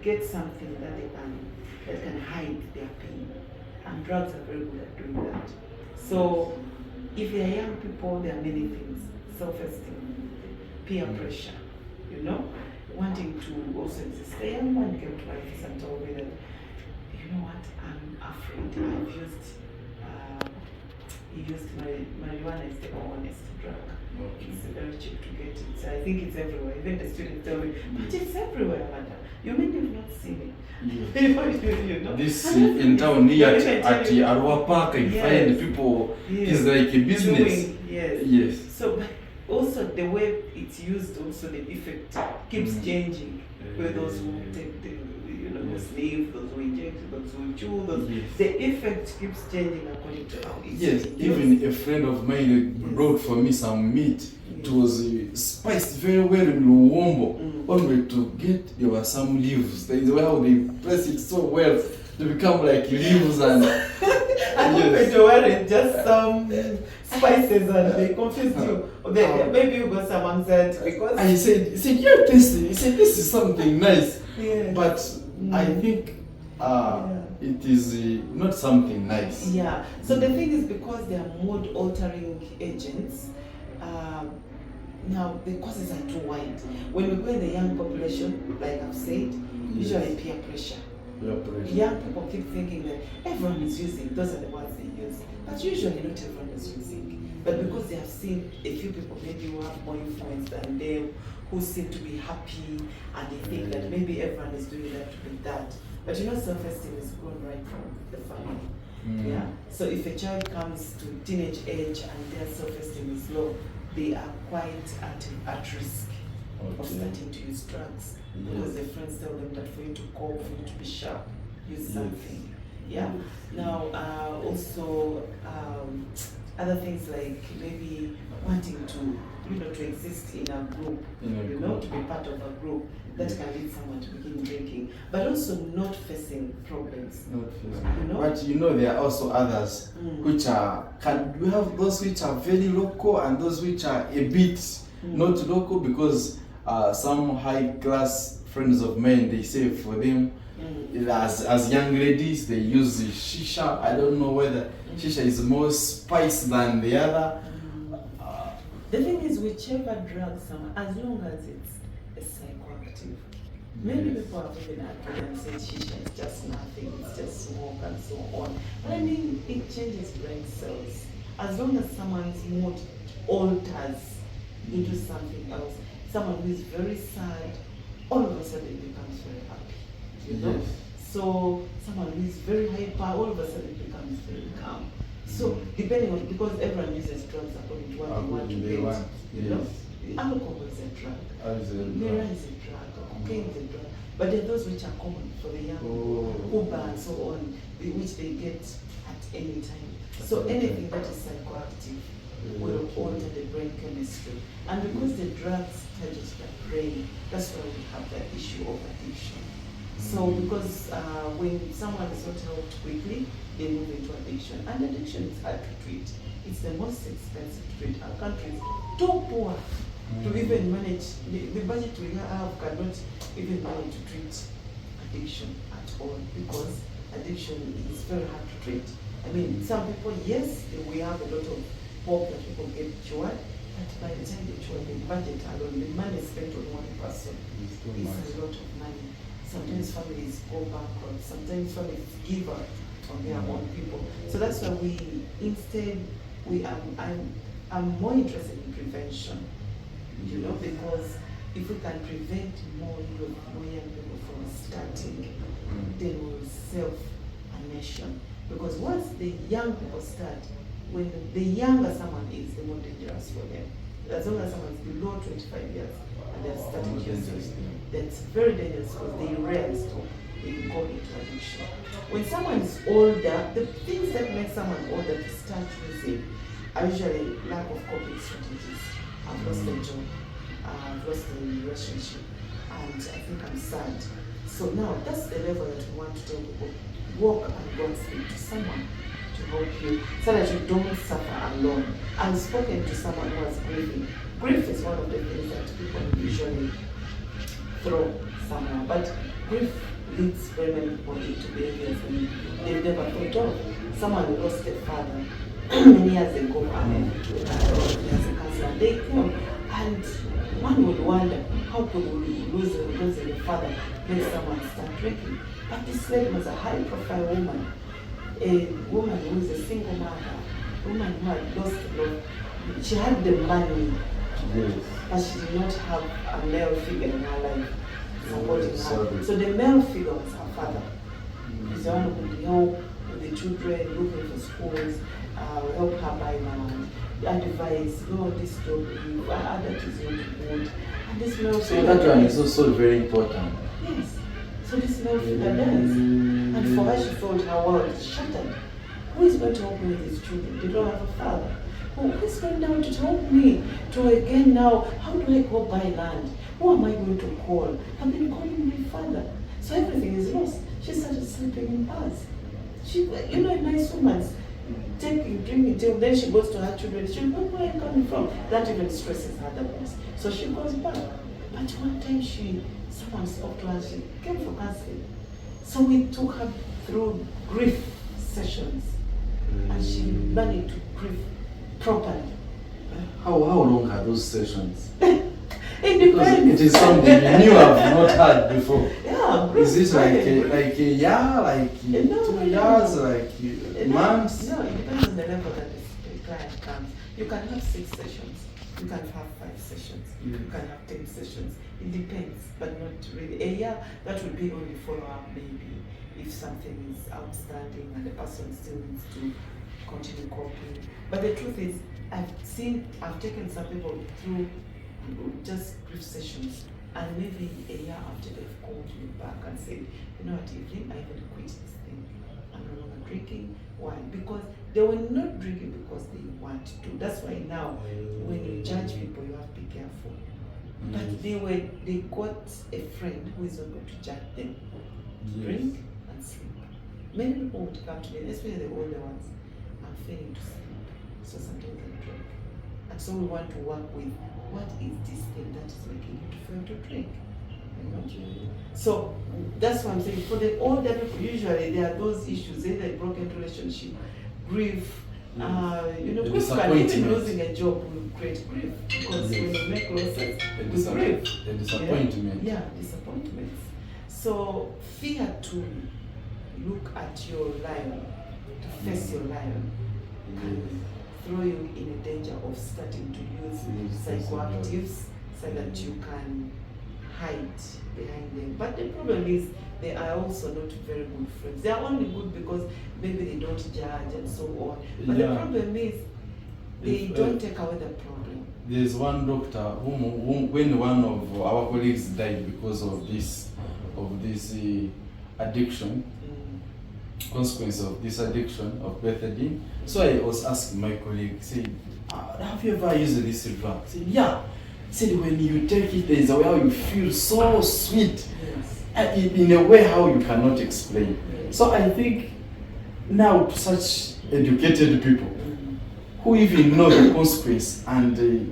get something that can hide their pain. and drugs are very good at doing that. So if they are young people, there are many things: self-esteem, peer pressure, you know, wanting to also exist. A young man came to my office and told me that, you know what, I'm afraid I've used, he used marijuana is the honest drug. It's very cheap to get it. So I think it's everywhere. Even the students tell me, but it's everywhere, madam. You may have not seen it. You know? This in town here at Arua Park, I find people, it's like a business. Yes. So, but also the way it's used, also the effect keeps changing. With those who take the, who sleep, those who inject, those who chew, the effect keeps changing according to how it's used. Even a friend of mine brought for me some meat. It was spiced very well in Luwombo. Only to get, there were some leaves. That is how they press it so well to become like leaves and. I hope it weren't just some spices and they confused you. Maybe you got some anxiety because. And he said, you're tasting. He said, this is something nice. But I think it is not something nice. Yeah. So the thing is, because they are mood altering agents, now the causes are too wide. When we go in the young population, like I've said, usually peer pressure. Young people keep thinking that everyone is using, those are the ones they use. But usually not everyone is using. But because they have seen a few people maybe who have more influence than them, who seem to be happy, and they think that maybe everyone is doing that to be that. But you know, self-esteem is grown right from the family. Yeah. So if a child comes to teenage age and their self-esteem is low, they are quite at risk of starting to use drugs. Because their friends tell them that for you to cope, for you to be sharp, use something. Yeah. Now, also other things like maybe wanting to, to exist in a group, to be part of a group, that can lead someone to begin drinking, but also not facing problems. But there are also others which are. We have those which are very local and those which are a bit not local, because some high class friends of mine, they say for them, as young ladies, they use shisha. I don't know whether shisha is more spice than the other. The thing is, whichever drug as long as it's a psychoactive. Many people have even argued and said shisha is just nothing, it's just smoke and so on. But I mean, it changes brain cells. As long as someone's mood alters into something else, someone who is very sad, all of a sudden becomes very happy. So someone who is very hyper, all of a sudden becomes very calm. So depending on, because everyone uses drugs according to what they want to get. Alcohol is a drug, marijuana is a drug, cocaine is a drug. But there are those which are common for the young, Uber and so on, which they get at any time. So anything that is psychoactive will alter the brain chemistry. And because the drugs target the brain, that's why we have the issue of addiction. So because when someone is not helped quickly, they move into addiction. And addiction is hard to treat. It's the most expensive to treat. Our country is too poor to even manage. The budget we have cannot even manage to treat addiction at all, because addiction is very hard to treat. I mean, some people, yes, we have a lot of hope that people get cured, but by the time they cure, the budget alone, the money spent on one person is a lot of money. Sometimes families go bankrupt, sometimes families give up on their own people. So that's why I'm more interested in prevention, because if we can prevent more young people from starting, they will save a nation. Because once the young people start, when the younger someone is, the more dangerous for them. As long as someone is below 25 years and they're starting using, that's very dangerous, because they rest, they go into addiction. When someone is older, the things that make someone older to start using are usually lack of coping strategies. I've lost a job, I've lost a relationship, and I think I'm sad. So now that's the level that we want to tell people. Walk and go and speak to someone to help you, so that you don't suffer alone. I've spoken to someone who was grieving. Grief is one of the things that people usually throw somewhere, but grief leads very many people into behaviors and they've never thought of. Someone lost their father many years ago, and as a counselor, they come and one would wonder how could we losing a father make someone start drinking. But this lady was a high-profile woman, a woman who is a single mother, a woman who had lost a lot. She had the money, Yes. but she did not have a male figure in her life supporting Yes, her. So the male figure was her father. He's the one who could help with the children, looking for schools, help her buy land, advice, go on this job, that is not good. And this male So figure that one does. is also very important. Yes. So this male figure does. And for her, she felt her world is shattered. Who is going to help me with these children? They don't have a father. Who is going down to help me to again now? How do I go buy land? Who am I going to call? I've been calling my father. So everything is lost. She started sleeping in bars. She, a nice woman, drinking till then she goes to her children. She goes, where are you coming from? That even stresses her the most. So she goes back. But one time someone spoke to her, she came for counseling. So we took her through grief sessions. And she managed to grieve properly. How long are those sessions? It Because depends. it is something you knew I've not had before. Yeah, Is this like grief. a year, like No, 2 no, years, no. like months? No, it depends on the level that the client comes. You can have 6 sessions. You can have 5 sessions. You can have 10 sessions. It depends, but not really. A year, that would be only follow-up maybe if something is outstanding and the person still needs to continue coping. But the truth is, I've taken some people through just brief sessions, and maybe a year after they've called me back and said, you know what, Evelyn, I even quit this thing. I'm no longer drinking. Why? Because they were not drinking because they want to. That's why now, when you judge people, you have to be careful. But they got a friend who is not going to judge them. Yes. Drink and sleep. Many people would come to me, especially the older ones. I'm failing to sleep, so sometimes I drink. And so we want to work with what is this thing that is making you to fail to drink. You know? So that's what I'm saying. For the older people, usually there are those issues, either broken relationship, grief. The Grief can even disappointment. losing a job will create grief because when you make losses, you grieve. The disappointment. Yeah, disappointments. So fear to look at your lion, to face your lion, can throw you in a danger of starting to use psychoactives so that you can hide behind them. But the problem is they are also not very good friends. They are only good because maybe they don't judge and so on. But the problem is they don't take away the problem. There's one doctor whom when one of our colleagues died because of this addiction, consequence of this addiction of bethadine. So I was asking my colleague, said, have you ever used this drug? He said, yeah. He said, when you take it, there's a way how you feel so sweet. Yes. In a way how you cannot explain. Yes. So I think now to such educated people who even know the consequence and the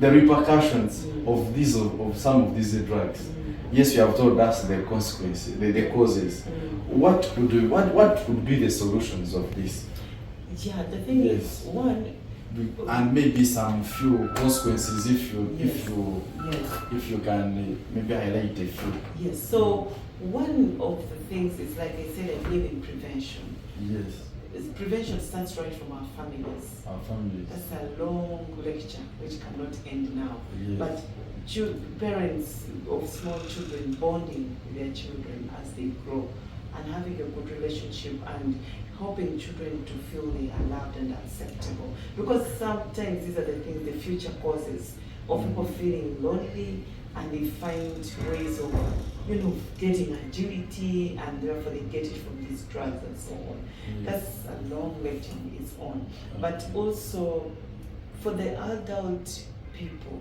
repercussions of some of these drugs. Yes, you have told us the consequences, the causes. What would be the solutions of this? Yeah, the thing is, one, and maybe some few consequences if you can maybe highlight a few. Yes. So one of the things is, like I said, I believe in prevention. Yes. Prevention starts right from our families. Our families. That's a long lecture which cannot end now. Yes. But parents of small children bonding with their children as they grow and having a good relationship and helping children to feel they are loved and acceptable. Because sometimes these are the things, the future causes of people feeling lonely, and they find ways of, getting agility, and therefore they get it from these drugs and so on. That's a long lecture it's on. But also for the adult people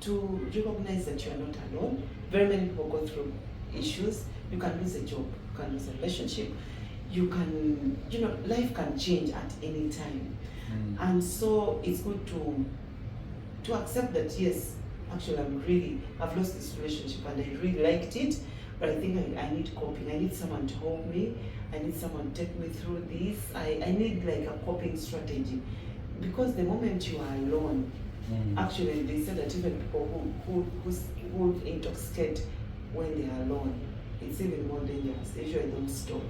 to recognize that you are not alone. Very many people go through issues. You can lose a job, you can lose a relationship, you can, life can change at any time. And so it's good to accept that, yes, actually I've lost this relationship and I really liked it, but I think I need coping. I need someone to help me. I need someone to take me through this. I need like a coping strategy. Because the moment you are alone, actually they say that even people who intoxicate when they are alone, it's even more dangerous. They usually don't stop.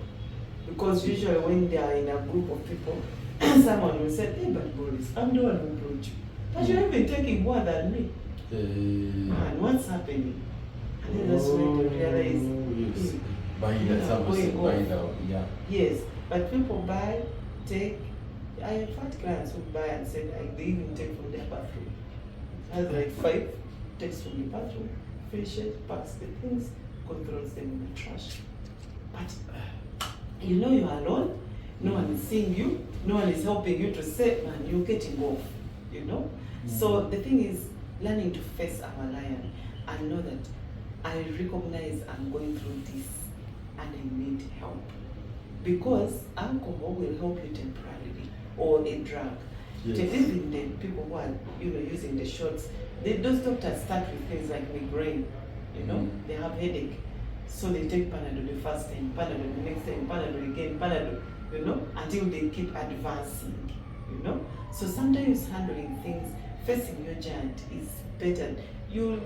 Because usually when they are in a group of people, someone will say, hey, but Boris, I'm the one who brought you. But you're even taking more than me. And what's happening? And then that's when you realize, yes, but people buy, take. I have had clients who buy and said they even take from their bathroom. Has like 5, takes from the bathroom, finishes, packs the things, controls them in the trash. But you know you are alone, no one is seeing you, no one is helping you to say, man, you're getting off, you know? So the thing is learning to face our lion and know that I recognize I'm going through this and I need help. Because alcohol will help you temporarily, or a drug. Yes. Even the people who are using the shots, those doctors start with things like migraine, they have headache. So they take Panadol the first time, Panadol the next time, Panadol again, Panadol, until they keep advancing, So sometimes handling things, facing your giant is better. You'll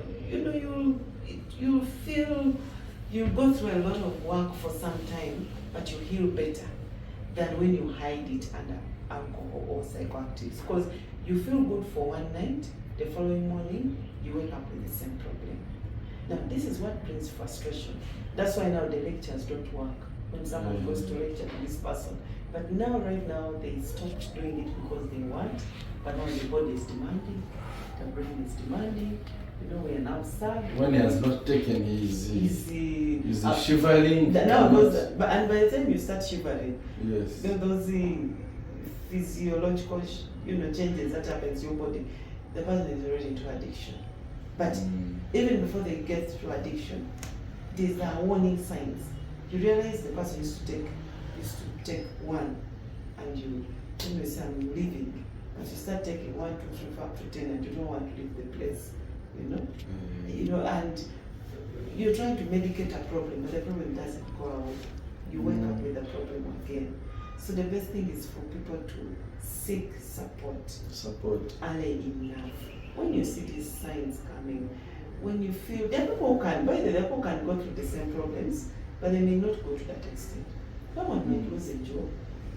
feel, you'll go through a lot of work for some time, but you heal better than when you hide it under alcohol or psychoactives. Because you feel good for one night, the following morning, you wake up with the same problem. Now, this is what brings frustration. That's why now the lectures don't work when someone goes to lecture to this person. But now, right now, they stopped doing it because they want, but now the body is demanding, the brain is demanding. We are now sad. When he has not taken his shivering. Now and by the time you start shivering, yes, those physiological changes that happens in your body, the person is already into addiction. But even before they get to addiction, these are warning signs. You realize the person used to take one, and you say, I'm leaving, but you start taking 1, 2, 3, 4 up to 10, and you don't want to leave the place. And you're trying to medicate a problem, but the problem doesn't go away. You wake up with the problem again. So the best thing is for people to seek support early enough. When you see these signs coming, when you feel, there are people who can go through the same problems, but they may not go to that extent. Someone may lose a job,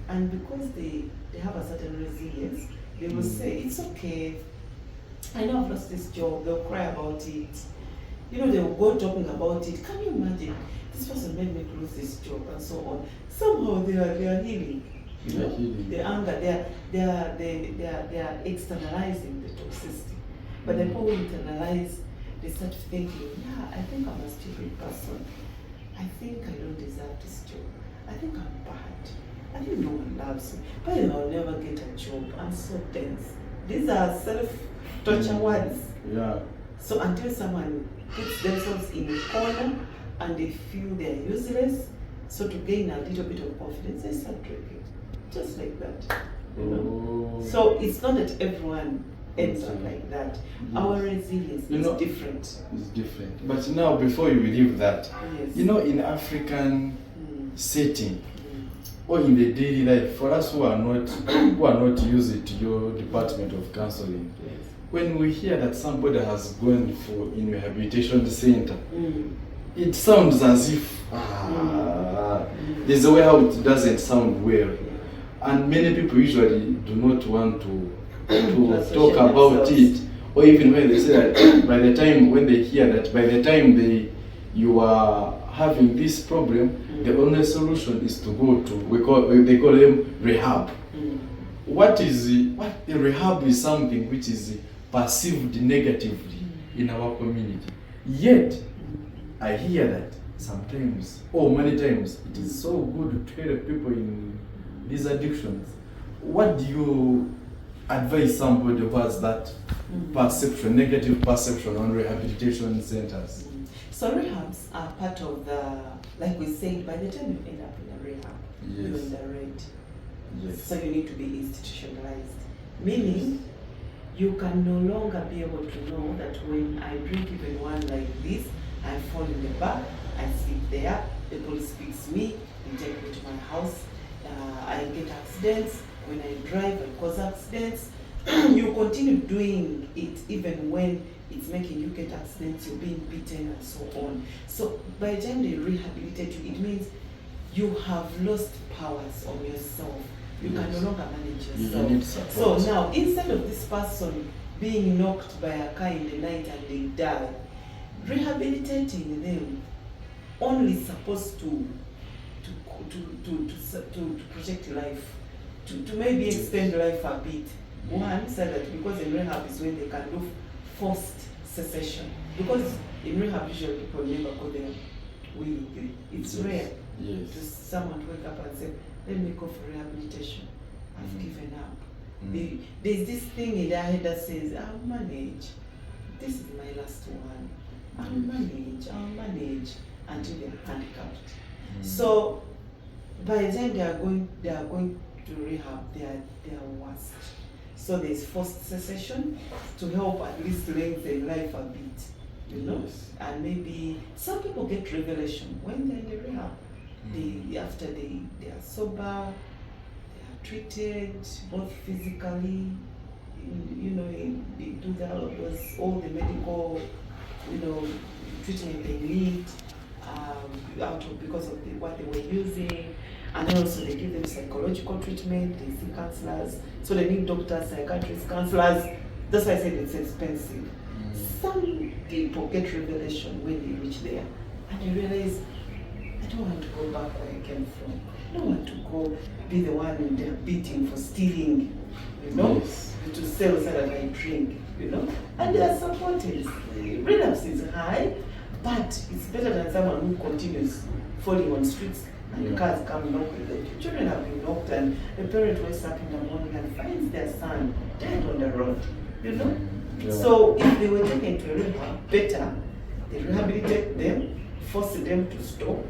and because they have a certain resilience, they will say, it's okay, I know I've lost this job. They'll cry about it. They'll go talking about it. Can you imagine? This person made me lose this job and so on. Somehow they are healing. The anger, they are externalizing the toxicity. But the people who internalize, they start thinking, I think I'm a stupid person. I think I don't deserve this job. I think I'm bad. I think no one loves me. But I'll never get a job. I'm so dense. These are self-torture words. Yeah. So until someone puts themselves in a corner and they feel they're useless, so to gain a little bit of confidence, they start drinking. Just like that. So it's not that everyone ends up like that. Yes. Our resilience is different. It's different. But now, before you leave that, yes, in African setting, or in the daily life, for us who are not used to your department of counseling, yes, when we hear that somebody has gone for in rehabilitation center, it sounds as if there's a way how it doesn't sound well, and many people usually do not want to talk about it, or even when they say that by the time when they hear that by the time you are having this problem, the only solution is to go to they call them rehab. What the rehab is something which is perceived negatively in our community. Yet I hear that sometimes, or many times, it is so good to help people in these addictions. What do you advise somebody who has that perception, negative perception on rehabilitation centers? So rehabs are part of the, like we said, by the time you end up in a rehab, you're in the red. Yes. So you need to be institutionalized. Meaning, you can no longer be able to know that when I drink even one like this, I fall in the back, I sleep there. The police picks me, they take me to my house. I get accidents. When I drive, I cause accidents. You continue doing it even when it's making you get accidents, you're being beaten and so on. So by the time they rehabilitate you, it means you have lost powers on yourself. You can no longer manage yourself. You need support. So now, instead of this person being knocked by a car in the night and they die, rehabilitating them only supposed to protect life, to maybe extend life a bit. One said that because in rehab is when they can do forced cessation. Because in rehab usually people never go there willingly. It's rare to someone to wake up and say, let me go for rehabilitation. I've given up. There's this thing in their head that says, I'll manage. This is my last one. I'll manage until they're handicapped. So by the time they are going to rehab, they are worst. So there's forced cessation to help at least lengthen life a bit, you know. And maybe some people get revelation when they're in the rehab. After they are sober, they are treated both physically, you know, they do all the medical, you know, treatment they need because of what they were using. And then also they give them psychological treatment, they see counselors, so they need doctors, psychiatrists, counselors. That's why I said it's expensive. Some people get revelation when they reach there and they realize, I don't want to go back where I came from. I don't want to go be the one they're beating for stealing, you know, to sell so that I drink, you know. And they are supported. The relapse is high, but it's better than someone who continues falling on streets. And cars come knock with them. The children have been knocked and the parent wakes up in the morning and finds their son dead on the road, you know? So if they were taken to a rehab, better, they rehabilitate them, force them to stop,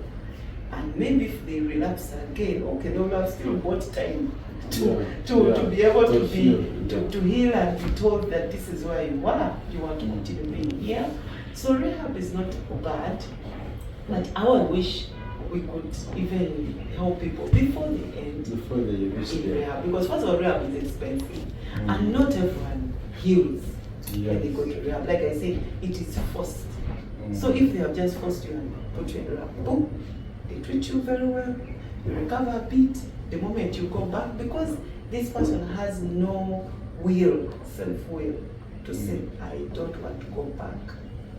and maybe if they relapse again, okay, they will have still got time to be able to heal and be told that this is where you are, you want to continue being here. So rehab is not bad, but I wish we could even help people before they end in rehab. Because first of all, rehab is expensive. And not everyone heals when they go to rehab. Like I said, it is forced. So if they have just forced you and put you in rehab, boom, they treat you very well, you recover a bit, the moment you go back, because this person has no self-will to say, I don't want to go back.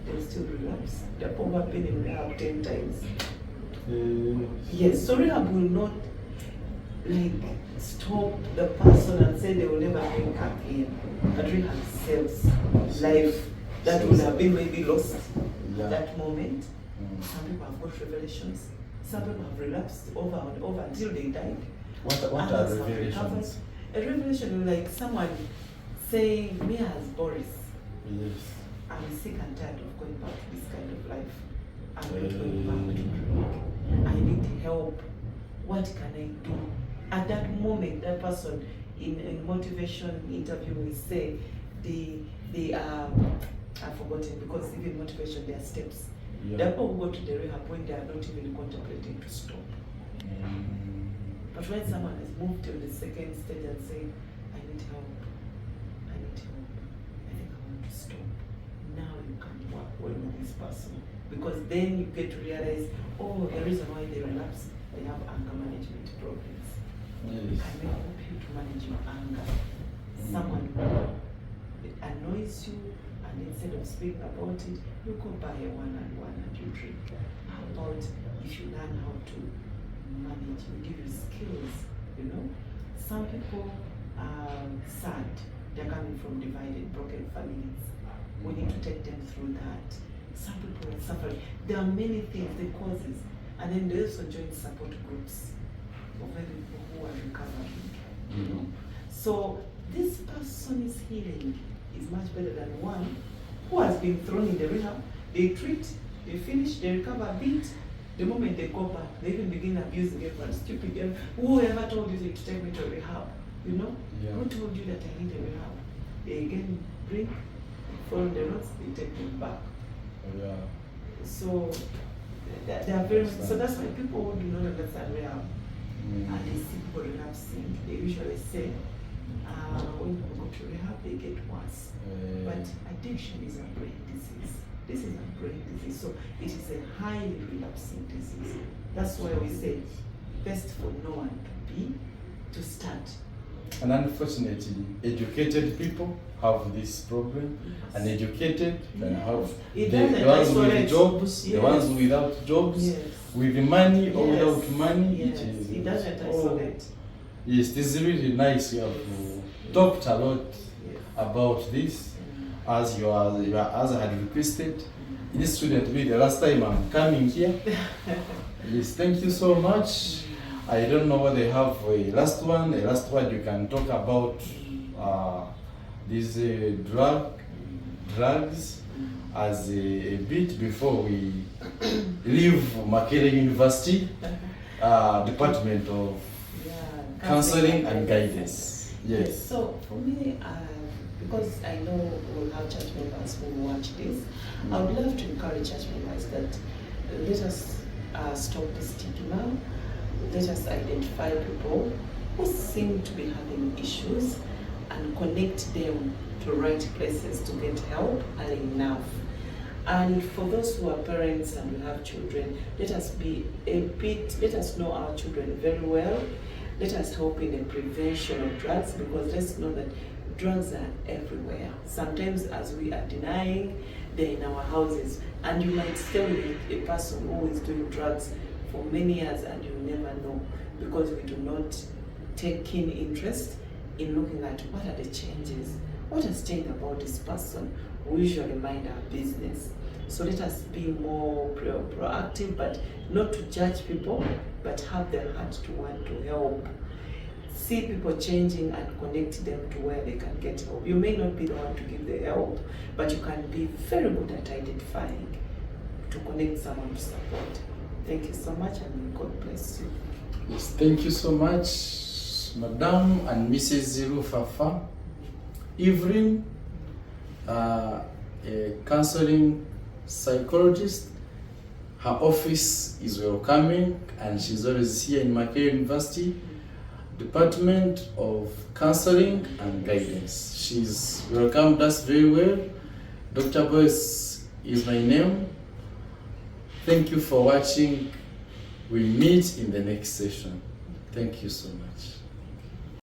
They'll still relapse. They've probably been in rehab 10 times. Yes, so rehab will not stop the person and say they will never bring up here. But rehab saves life that would have been maybe lost at that moment. Some people have got revelations. Some people have relapsed over and over until they died. What are revelations? A revelation like someone saying, me as Boris, I'm sick and tired of going back to this kind of life. I'm not going back to drink. I need help. What can I do? At that moment, that person in motivation interview will say they are, I've forgotten, because even motivation, there are steps. There are people who go to the rehab when they are not even contemplating to stop. But when someone has moved to the second stage and saying, I need help, I think I want to stop. Now you can work well with this person. Because then you get to realize, oh, the reason why they relapse, they have anger management problems. Can we help you to manage your anger? Someone annoys you, and instead of speaking about it, you go buy a one-on-one and you drink. How about if you learn how to manage, we give you skills, you know? Some people are sad. They're coming from divided, broken families. We need to take them through that. Some people are suffering. There are many things, the causes. And then they also join support groups of many people who are recovering. You know? So this person's healing is much better than one who has been thrown in the rehab. They treat, they finish, they recover a bit. The moment they go back, they even begin abusing everyone, stupid. Whoever told you to take me to rehab? You know? Who told you that I need a rehab? They again follow the roads, they take me back. So They are very much, so that's why people who do not understand rehab and they see people relapsing, they usually say, when people go to rehab, they get worse. But addiction is a brain disease. This is a brain disease, so it is a highly relapsing disease. That's why we say best for no one to start. And unfortunately, educated people have this problem. Yes. Uneducated can have It the doesn't ones with isolate. jobs, the Yes. ones without jobs, Yes. with the money or Yes. without money. Yes. It doesn't isolate. Yes, this is really nice. You have talked a lot about this, as as I had requested. This shouldn't be the last time I'm coming here. Yes, thank you so much. I don't know whether they have a last one you can talk about these drugs as a bit before we leave Makerere University Department of Counseling and Guidance. Yes. So for me, because I know we'll have church members who will watch this, I would love to encourage church members that let us stop the stigma. Let us identify people who seem to be having issues and connect them to right places to get help early enough. And for those who are parents and who have children, let us know our children very well. Let us help in the prevention of drugs, because let's know that drugs are everywhere. Sometimes as we are denying, they're in our houses. And you might stay with a person who is doing drugs for many years and you never know, because we do not take keen interest in looking at what are the changes, what has changed about this person. We usually mind our business. So let us be more proactive, but not to judge people, but have the heart to want to help. See people changing and connect them to where they can get help. You may not be the one to give the help, but you can be very good at identifying to connect someone to support. Thank you so much, and God bless you. Yes, thank you so much, Madam and Mrs. Lufafa. Evelyn, a counseling psychologist. Her office is welcoming, and she's always here in Makerere University Department of Counseling and Guidance. She's welcomed us very well. Dr. Boyce is my name. Thank you for watching. We meet in the next session. Thank you so much.